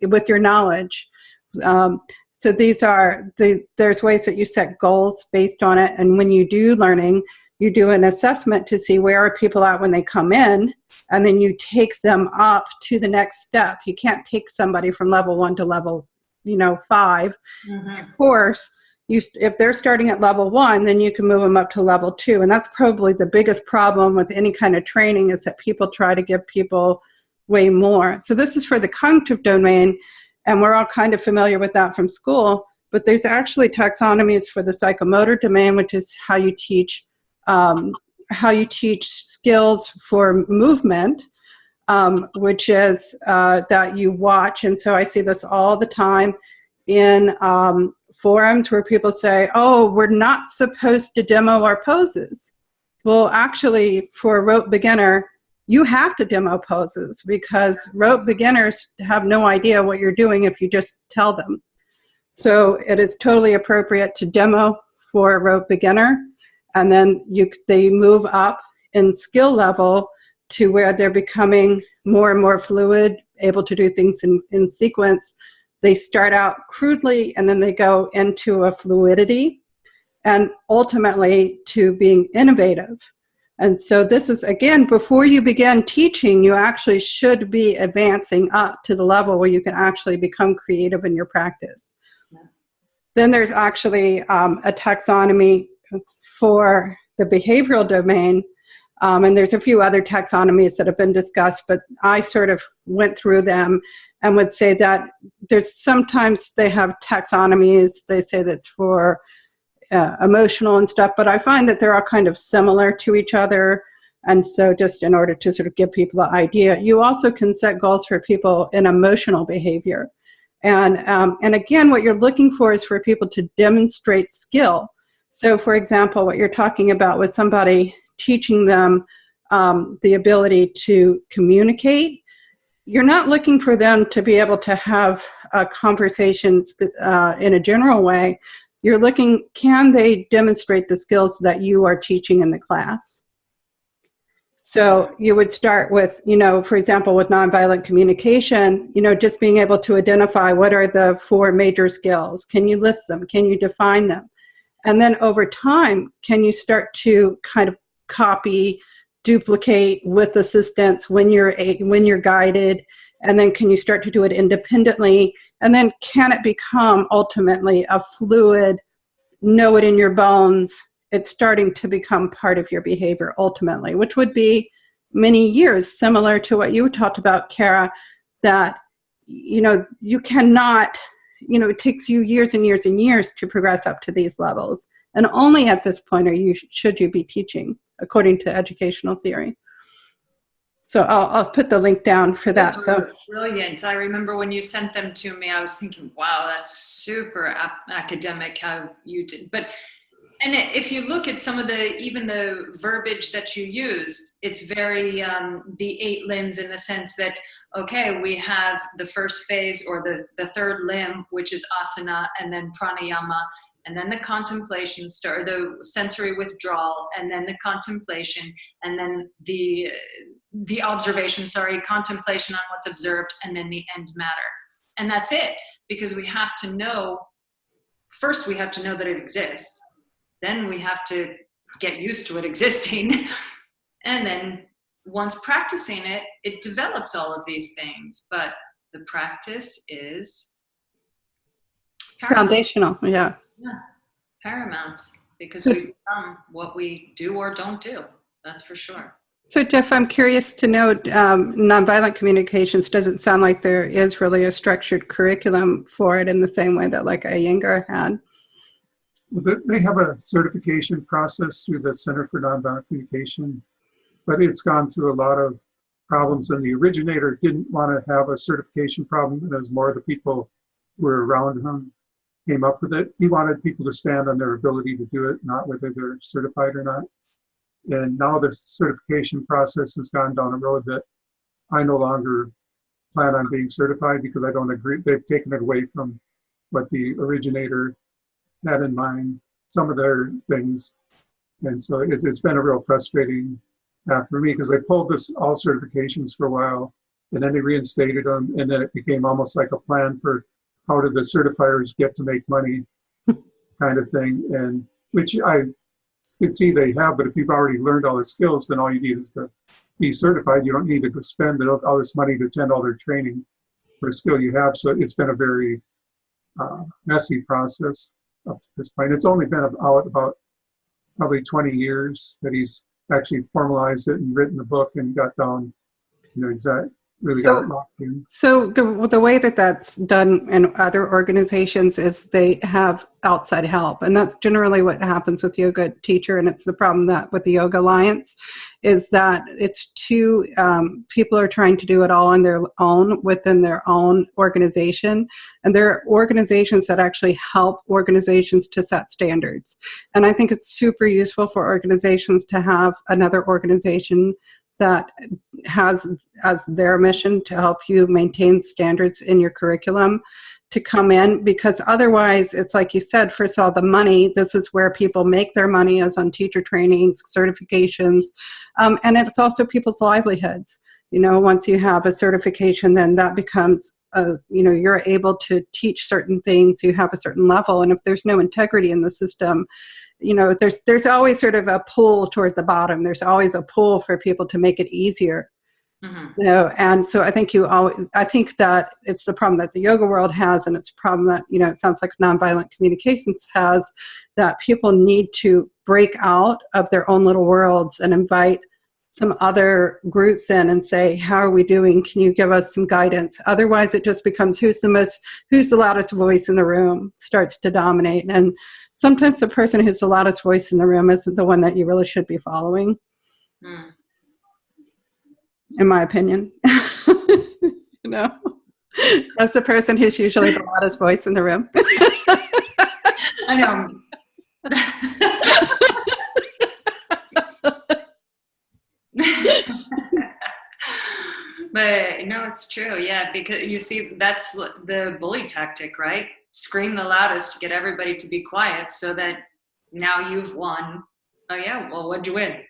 [SPEAKER 1] with your knowledge. So there's ways that you set goals based on it. And when you do learning, you do an assessment to see where are people at when they come in, and then you take them up to the next step. You can't take somebody from level 1 to level 5. Mm-hmm. Of course, if they're starting at level 1, then you can move them up to level 2. And that's probably the biggest problem with any kind of training, is that people try to give people way more. So this is for the cognitive domain, and we're all kind of familiar with that from school. But there's actually taxonomies for the psychomotor domain, which is how you teach skills for movement, which is that you watch. And so I see this all the time in forums where people say, oh, we're not supposed to demo our poses. Well, actually, for a rope beginner, you have to demo poses, because rope beginners have no idea what you're doing if you just tell them. So it is totally appropriate to demo for a rope beginner, and then they move up in skill level to where they're becoming more and more fluid, able to do things in sequence. They start out crudely, and then they go into a fluidity, and ultimately to being innovative. And so this is, again, before you begin teaching, you actually should be advancing up to the level where you can actually become creative in your practice. Then there's actually a taxonomy for the behavioral domain. And there's a few other taxonomies that have been discussed, but I sort of went through them and would say that there's sometimes they have taxonomies. They say that's for emotional and stuff, but I find that they're all kind of similar to each other. And so just in order to sort of give people the idea, you also can set goals for people in emotional behavior. And again, what you're looking for is for people to demonstrate skill. So for example, what you're talking about with somebody teaching them the ability to communicate, you're not looking for them to be able to have conversations in a general way. You're looking, can they demonstrate the skills that you are teaching in the class? So you would start with, for example, with nonviolent communication, just being able to identify what are the 4 major skills. Can you list them? Can you define them? And then over time, can you start to kind of copy, duplicate with assistance when you're guided? And then can you start to do it independently? And then can it become ultimately a fluid, know it in your bones? It's starting to become part of your behavior ultimately, which would be many years, similar to what you talked about, Kara, that, you cannot, it takes you years and years and years to progress up to these levels. And only at this point should you be teaching, according to educational theory. So I'll put the link down for that. So
[SPEAKER 2] brilliant. I remember when you sent them to me, I was thinking, wow, that's super academic how you did. And if you look at some of even the verbiage that you used, it's very the 8 limbs in the sense that, okay, we have the first phase or the third limb, which is asana, and then pranayama, and then the contemplation, the sensory withdrawal, and then the contemplation, and then the observation, contemplation on what's observed, and then the end matter. And that's it, because we have to know, first we have to know that it exists. Then we have to get used to it existing. And then once practicing it, it develops all of these things. But the practice is paramount.
[SPEAKER 1] Foundational, yeah.
[SPEAKER 2] Yeah, paramount. Because we become what we do or don't do. That's for sure.
[SPEAKER 1] So Jeff, I'm curious to know, nonviolent communications doesn't sound like there is really a structured curriculum for it in the same way that like Iyengar had.
[SPEAKER 3] They have a certification process through the Center for Nonviolent Communication, but it's gone through a lot of problems, and the originator didn't want to have a certification problem, and it was more the people who were around him came up with it. He wanted people to stand on their ability to do it, not whether they're certified or not. And now the certification process has gone down a road that I no longer plan on being certified because I don't agree. They've taken it away from what the originator had in mind, some of their things. And so it's been a real frustrating path for me because they pulled this all certifications for a while and then they reinstated them, and then it became almost like a plan for how did the certifiers get to make money kind of thing, and which I could see they have, but if you've already learned all the skills, then all you need is to be certified. You don't need to go spend all this money to attend all their training for a skill you have. So it's been a very messy process up to this point. It's only been out about probably 20 years that he's actually formalized it and written the book and got down, really got it locked in.
[SPEAKER 1] So the way that that's done in other organizations is they have outside help, and that's generally what happens with Yoga Teacher, and it's the problem that with the Yoga Alliance is that it's too, people are trying to do it all on their own within their own organization, and there are organizations that actually help organizations to set standards. And I think it's super useful for organizations to have another organization that has as their mission to help you maintain standards in your curriculum to come in, because otherwise it's like you said, first of all, the money, this is where people make their money, as on teacher trainings, certifications, and it's also people's livelihoods. Once you have a certification, then that becomes, you're able to teach certain things, you have a certain level, and if there's no integrity in the system, there's always sort of a pull toward the bottom. There's always a pull for people to make it easier. You know, and so I think I think that it's the problem that the yoga world has, and it's a problem that, you know, it sounds like nonviolent communications has, that people need to break out of their own little worlds and invite some other groups in and say, how are we doing? Can you give us some guidance? Otherwise it just becomes who's the loudest voice in the room starts to dominate. And sometimes the person who's the loudest voice in the room isn't the one that you really should be following. In my opinion. You know, that's the person who's usually the loudest voice in the room.
[SPEAKER 2] I know. But no, it's true. Yeah, because you see, that's the bully tactic, right? Scream the loudest to get everybody to be quiet so that now you've won. Oh yeah, well, what'd you win?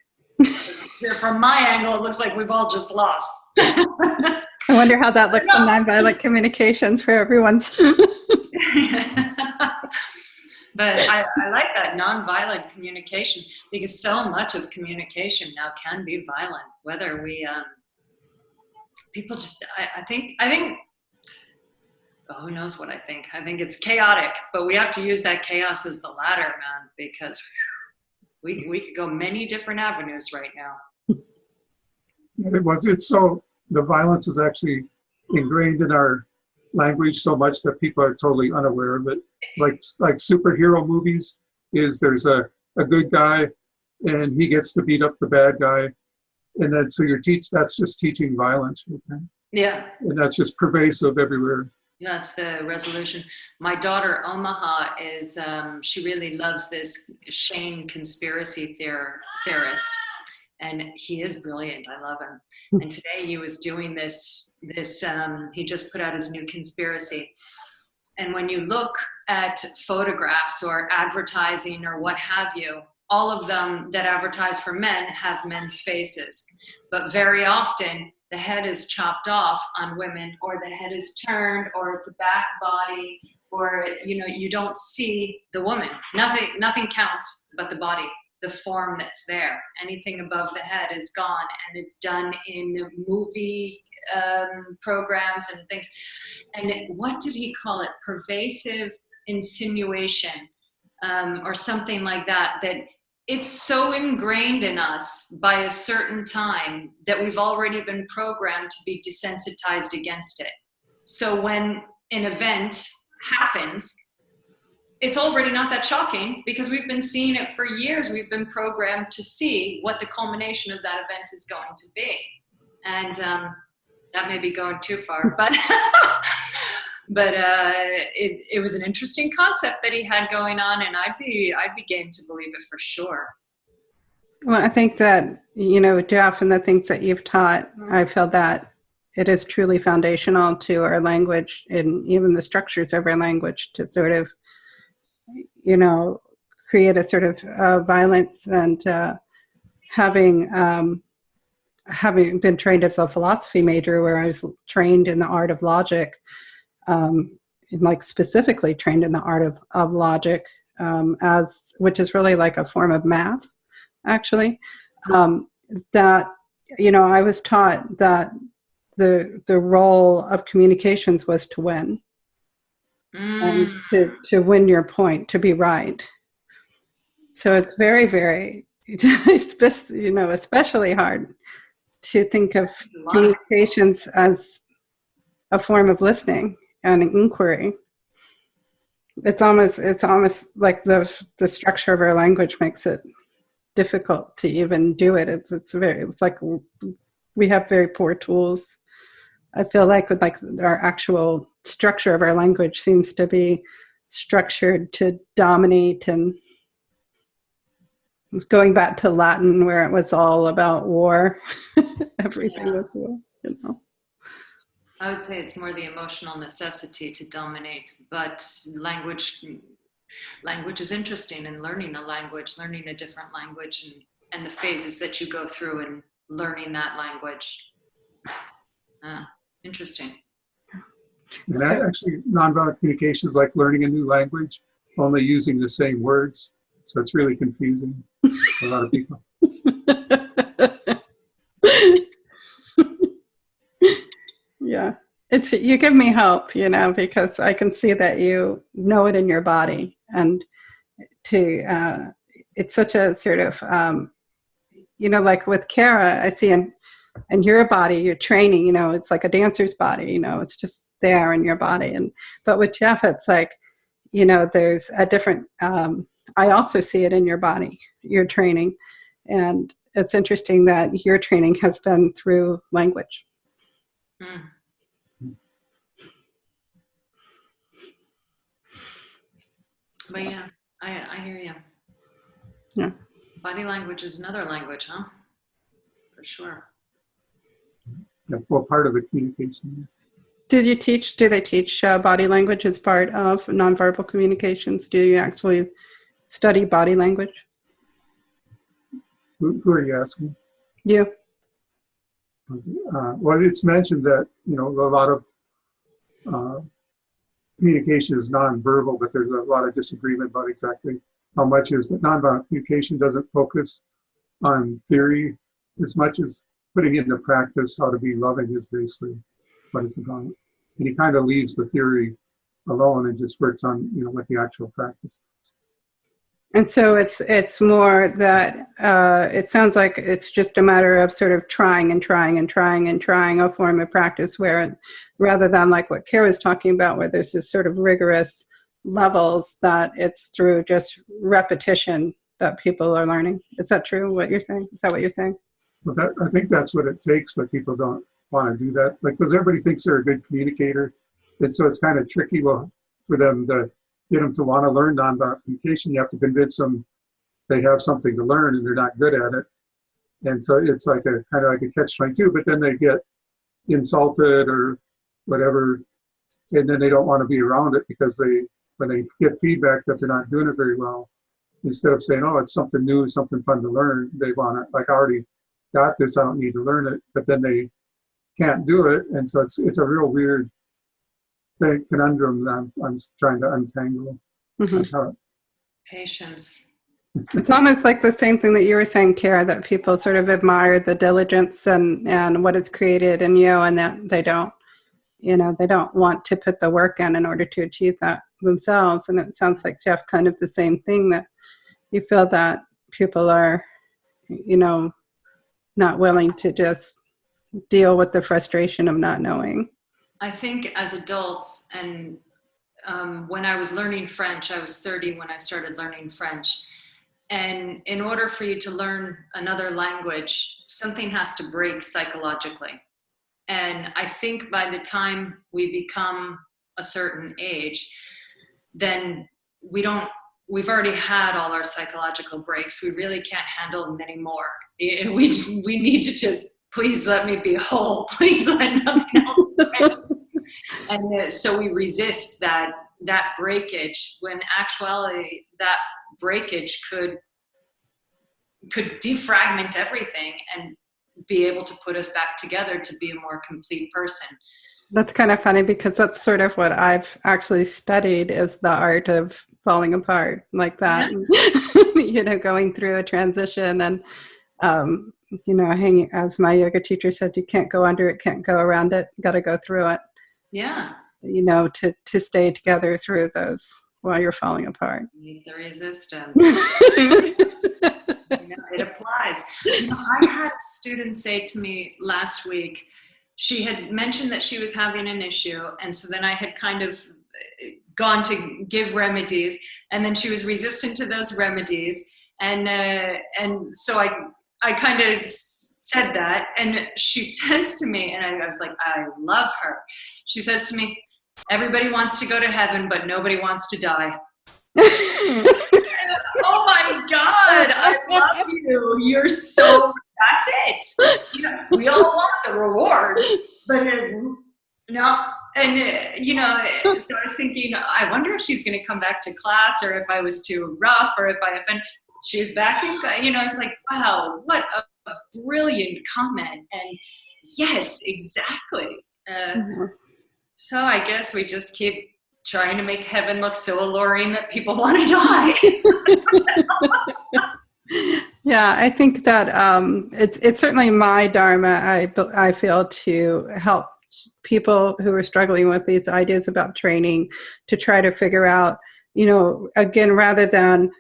[SPEAKER 2] From my angle, it looks like we've all just lost.
[SPEAKER 1] I wonder how that looks in nonviolent communications for everyone's.
[SPEAKER 2] But I like that nonviolent communication, because so much of communication now can be violent. Whether we, people just, I think, oh, who knows what I think? I think it's chaotic, but we have to use that chaos as the ladder, man, because we could go many different avenues right now.
[SPEAKER 3] It's so, the violence is actually ingrained in our language so much that people are totally unaware of it. Like superhero movies, there's a good guy and he gets to beat up the bad guy, and then so that's just teaching violence.
[SPEAKER 2] Yeah.
[SPEAKER 3] And that's just pervasive everywhere.
[SPEAKER 2] That's the resolution. My daughter Omaha is, she really loves this Shane conspiracy theorist, and he is brilliant. I love him. And today he was doing this, he just put out his new conspiracy. And when you look at photographs or advertising or what have you, all of them that advertise for men have men's faces. But very often the head is chopped off on women, or the head is turned, or it's a back body, or, you know, you don't see the woman. Nothing counts but the body, the form that's there. Anything above the head is gone, and it's done in movie programs and things. And what did he call it? Pervasive insinuation, or something like that, that it's so ingrained in us by a certain time that we've already been programmed to be desensitized against it. So when an event happens, it's already not that shocking, because we've been seeing it for years. We've been programmed to see what the culmination of that event is going to be. And that may be going too far, but but it was an interesting concept that he had going on, and I'd be game to believe it for sure.
[SPEAKER 1] Well, I think that, you know, Jeff, and the things that you've taught, I feel that it is truly foundational to our language, and even the structures of our language, to sort of, you know, create a sort of violence. And having been trained as a philosophy major, where I was trained in the art of logic, like specifically trained in the art of logic, which is really like a form of math, actually, that, you know, I was taught that the role of communications was to win, and to win your point, to be right. So it's very, very, it's, you know, especially hard to think of communications as a form of listening and inquiry. It's almost like the structure of our language makes it difficult to even do it. It's like we have very poor tools. I feel like our actual structure of our language seems to be structured to dominate, and going back to Latin, where it was all about war. Everything was war, you know.
[SPEAKER 2] I would say it's more the emotional necessity to dominate, but language is interesting, and learning a different language, and the phases that you go through in learning that language. Interesting.
[SPEAKER 3] And actually, nonviolent communication is like learning a new language, only using the same words. So it's really confusing for a lot of people.
[SPEAKER 1] you give me hope, because I can see that you know it in your body, and it's such a sort of, like with Kara, I see in your body, your training, it's like a dancer's body, it's just there in your body. But with Jeff, it's like, there's a different, I also see it in your body, your training. And it's interesting that your training has been through language.
[SPEAKER 2] Mm. But yeah, I hear you.
[SPEAKER 1] Yeah.
[SPEAKER 2] Body language is another language, huh? For sure.
[SPEAKER 3] Yeah, well, part of the communication.
[SPEAKER 1] Do they teach body language as part of nonverbal communications? Do you actually study body language?
[SPEAKER 3] Who are you asking?
[SPEAKER 1] You.
[SPEAKER 3] Well, it's mentioned that, a lot of communication is nonverbal, but there's a lot of disagreement about exactly how much is. But nonviolent communication doesn't focus on theory as much as putting into practice how to be loving is basically what it's about. And he kind of leaves the theory alone and just works on, what the actual practice is.
[SPEAKER 1] And so it's more that it sounds like it's just a matter of sort of trying a form of practice, where rather than like what Kara's talking about, where there's this sort of rigorous levels, that it's through just repetition that people are learning. Is that true, what you're saying? Is that what you're saying?
[SPEAKER 3] Well, I think that's what it takes, but people don't want to do that. Like, because everybody thinks they're a good communicator. And so it's kind of tricky for them to get them to want to learn nonviolent communication. You have to convince them they have something to learn and they're not good at it. And so it's like a kind of like a catch-22, but then they get insulted or whatever, and then they don't want to be around it because when they get feedback that they're not doing it very well, instead of saying, oh, it's something new, something fun to learn, they want to, like, I already got this, I don't need to learn it, but then they can't do it. And so it's a real weird conundrum that I'm trying to untangle.
[SPEAKER 1] Mm-hmm.
[SPEAKER 2] Patience.
[SPEAKER 1] It's almost like the same thing that you were saying, Kara, that people sort of admire the diligence and what is created in you, and that they don't want to put the work in order to achieve that themselves. And it sounds like, Jeff, kind of the same thing, that you feel that people are, not willing to just deal with the frustration of not knowing.
[SPEAKER 2] I think as adults, and when I was learning French, I was 30 when I started learning French. And in order for you to learn another language, something has to break psychologically. And I think by the time we become a certain age, then we've already had all our psychological breaks. We really can't handle many more. We need to just, please let me be whole. Please let nothing else break. And so we resist that breakage, when actuality that breakage could defragment everything and be able to put us back together to be a more complete person.
[SPEAKER 1] That's kind of funny, because that's sort of what I've actually studied, is the art of falling apart like that. Yeah. Going through a transition and, hanging, as my yoga teacher said, you can't go under it, can't go around it, got to go through it.
[SPEAKER 2] Yeah.
[SPEAKER 1] To stay together through those while you're falling apart.
[SPEAKER 2] Need the resistance. It applies. I had a student say to me last week, she had mentioned that she was having an issue, and so then I had kind of gone to give remedies, and then she was resistant to those remedies, and so I kind of said that, and she says to me, and I was like, I love her. She says to me, everybody wants to go to heaven, but nobody wants to die. Oh my God, I love you. You're so, that's it. We all want the reward, but no. And, so I was thinking, I wonder if she's going to come back to class, or if I was too rough, or if I offended. She was backing, I was like, wow, what a brilliant comment. And yes, exactly. So I guess we just keep trying to make heaven look so alluring that people want to die.
[SPEAKER 1] Yeah, I think that it's certainly my dharma, I feel, to help people who are struggling with these ideas about training to try to figure out, again, rather than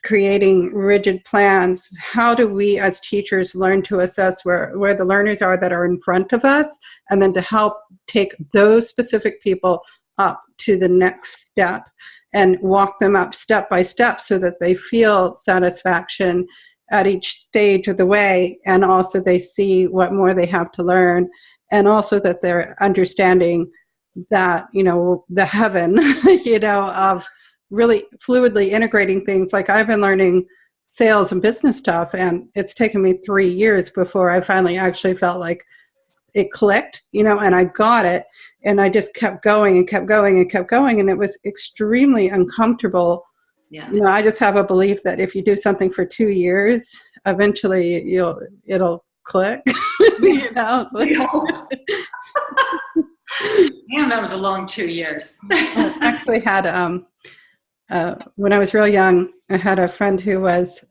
[SPEAKER 1] creating rigid plans, how do we as teachers learn to assess where the learners are that are in front of us, and then to help take those specific people up to the next step and walk them up step by step so that they feel satisfaction at each stage of the way, and also they see what more they have to learn, and also that they're understanding that, the heaven, of really fluidly integrating things. Like I've been learning sales and business stuff, and it's taken me 3 years before I finally actually felt like it clicked, and I got it, and I just kept going and kept going and kept going, and it was extremely uncomfortable.
[SPEAKER 2] Yeah.
[SPEAKER 1] I just have a belief that if you do something for 2 years, eventually it'll click.
[SPEAKER 2] Damn, that was a long 2 years.
[SPEAKER 1] I actually had when I was real young, I had a friend who was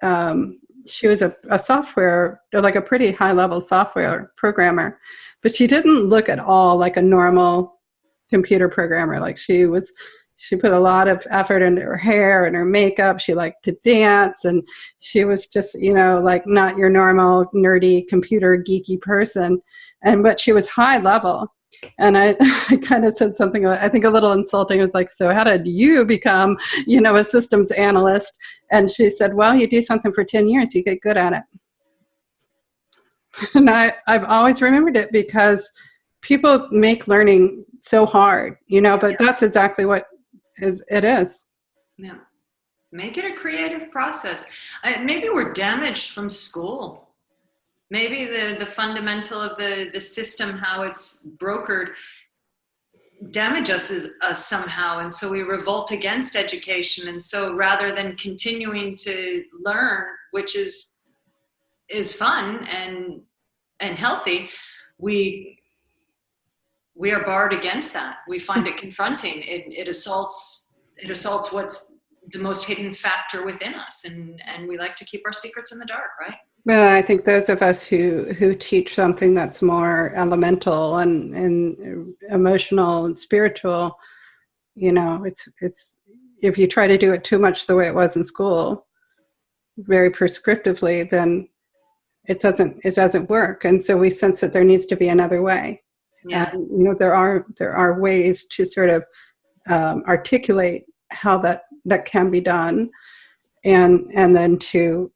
[SPEAKER 1] she was a software, like a pretty high level software programmer, but she didn't look at all like a normal computer programmer. Like she put a lot of effort into her hair and her makeup. She liked to dance, and she was just, like not your normal nerdy computer geeky person. But she was high level. And I kind of said something, I think a little insulting. It was like, so how did you become, a systems analyst? And she said, well, you do something for 10 years, you get good at it. And I've always remembered it, because people make learning so hard, but that's exactly what it is.
[SPEAKER 2] Yeah. Make it a creative process. Maybe we're damaged from school. Maybe the fundamental of the system, how it's brokered, damages us somehow. And so we revolt against education. And so rather than continuing to learn, which is fun and healthy, we are barred against that. We find it confronting. It assaults what's the most hidden factor within us. And we like to keep our secrets in the dark, right?
[SPEAKER 1] Well, I think those of us who teach something that's more elemental and emotional and spiritual, it's if you try to do it too much the way it was in school, very prescriptively, then it doesn't work. And so we sense that there needs to be another way.
[SPEAKER 2] Yeah.
[SPEAKER 1] And, there are ways to sort of articulate how that can be done, and then to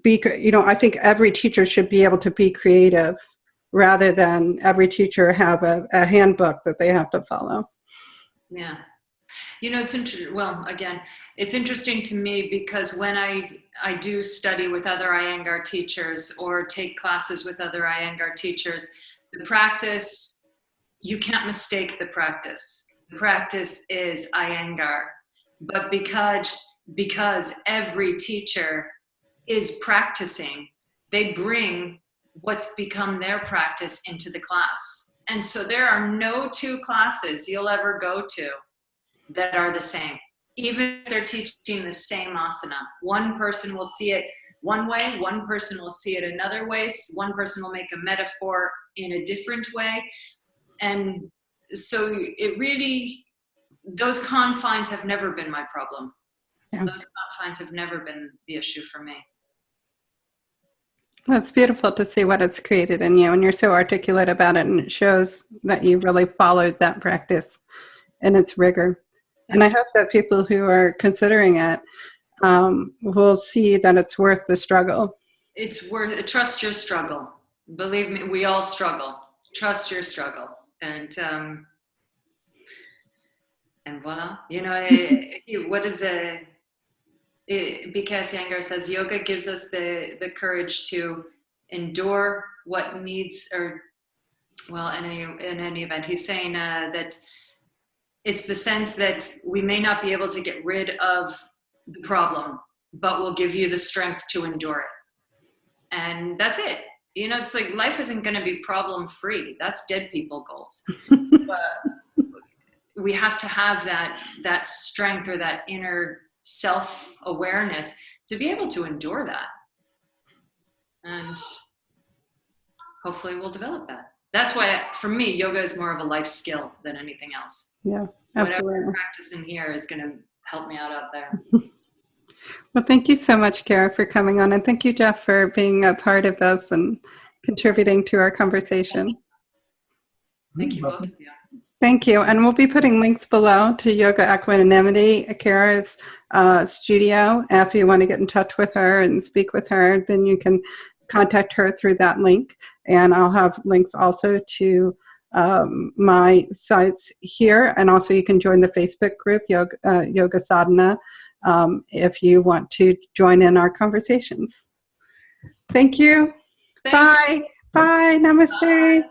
[SPEAKER 1] be, I think every teacher should be able to be creative, rather than every teacher have a handbook that they have to follow.
[SPEAKER 2] Yeah. It's interesting. Well, again, it's interesting to me, because when I do study with other Iyengar teachers or take classes with other Iyengar teachers, the practice, you can't mistake the practice. The practice is Iyengar. But because every teacher is practicing, they bring what's become their practice into the class. And so there are no two classes you'll ever go to that are the same. Even if they're teaching the same asana, one person will see it one way, one person will see it another way, one person will make a metaphor in a different way. And so it really, those confines have never been my problem. Yeah. Those confines have never been the issue for me.
[SPEAKER 1] Well, it's beautiful to see what it's created in you, and you're so articulate about it, and it shows that you really followed that practice in its rigor. And I hope that people who are considering it will see that it's worth the struggle.
[SPEAKER 2] It's worth, trust your struggle. Believe me, we all struggle. Trust your struggle. And voila. What is because Iyengar says yoga gives us the courage to endure what needs, or well, in any event, he's saying that it's the sense that we may not be able to get rid of the problem, but we'll give you the strength to endure it. And that's it. It's like life isn't going to be problem free. That's dead people goals. But we have to have that strength, or that inner self-awareness, to be able to endure that. And hopefully we'll develop that. that's why, for me, yoga is more of a life skill than anything else.
[SPEAKER 1] Yeah, absolutely.
[SPEAKER 2] Whatever I practice in here is going to help me out there.
[SPEAKER 1] Well, thank you so much, Kara, for coming on. And thank you, Jeff, for being a part of this and contributing to our conversation.
[SPEAKER 2] Thank you, both of you.
[SPEAKER 1] Thank you. And we'll be putting links below to Yoga Equanimity, Kara's studio. If you want to get in touch with her and speak with her, then you can contact her through that link. And I'll have links also to my sites here. And also you can join the Facebook group, Yoga Sadhana, if you want to join in our conversations. Thank you. Bye. Bye. Namaste. Bye.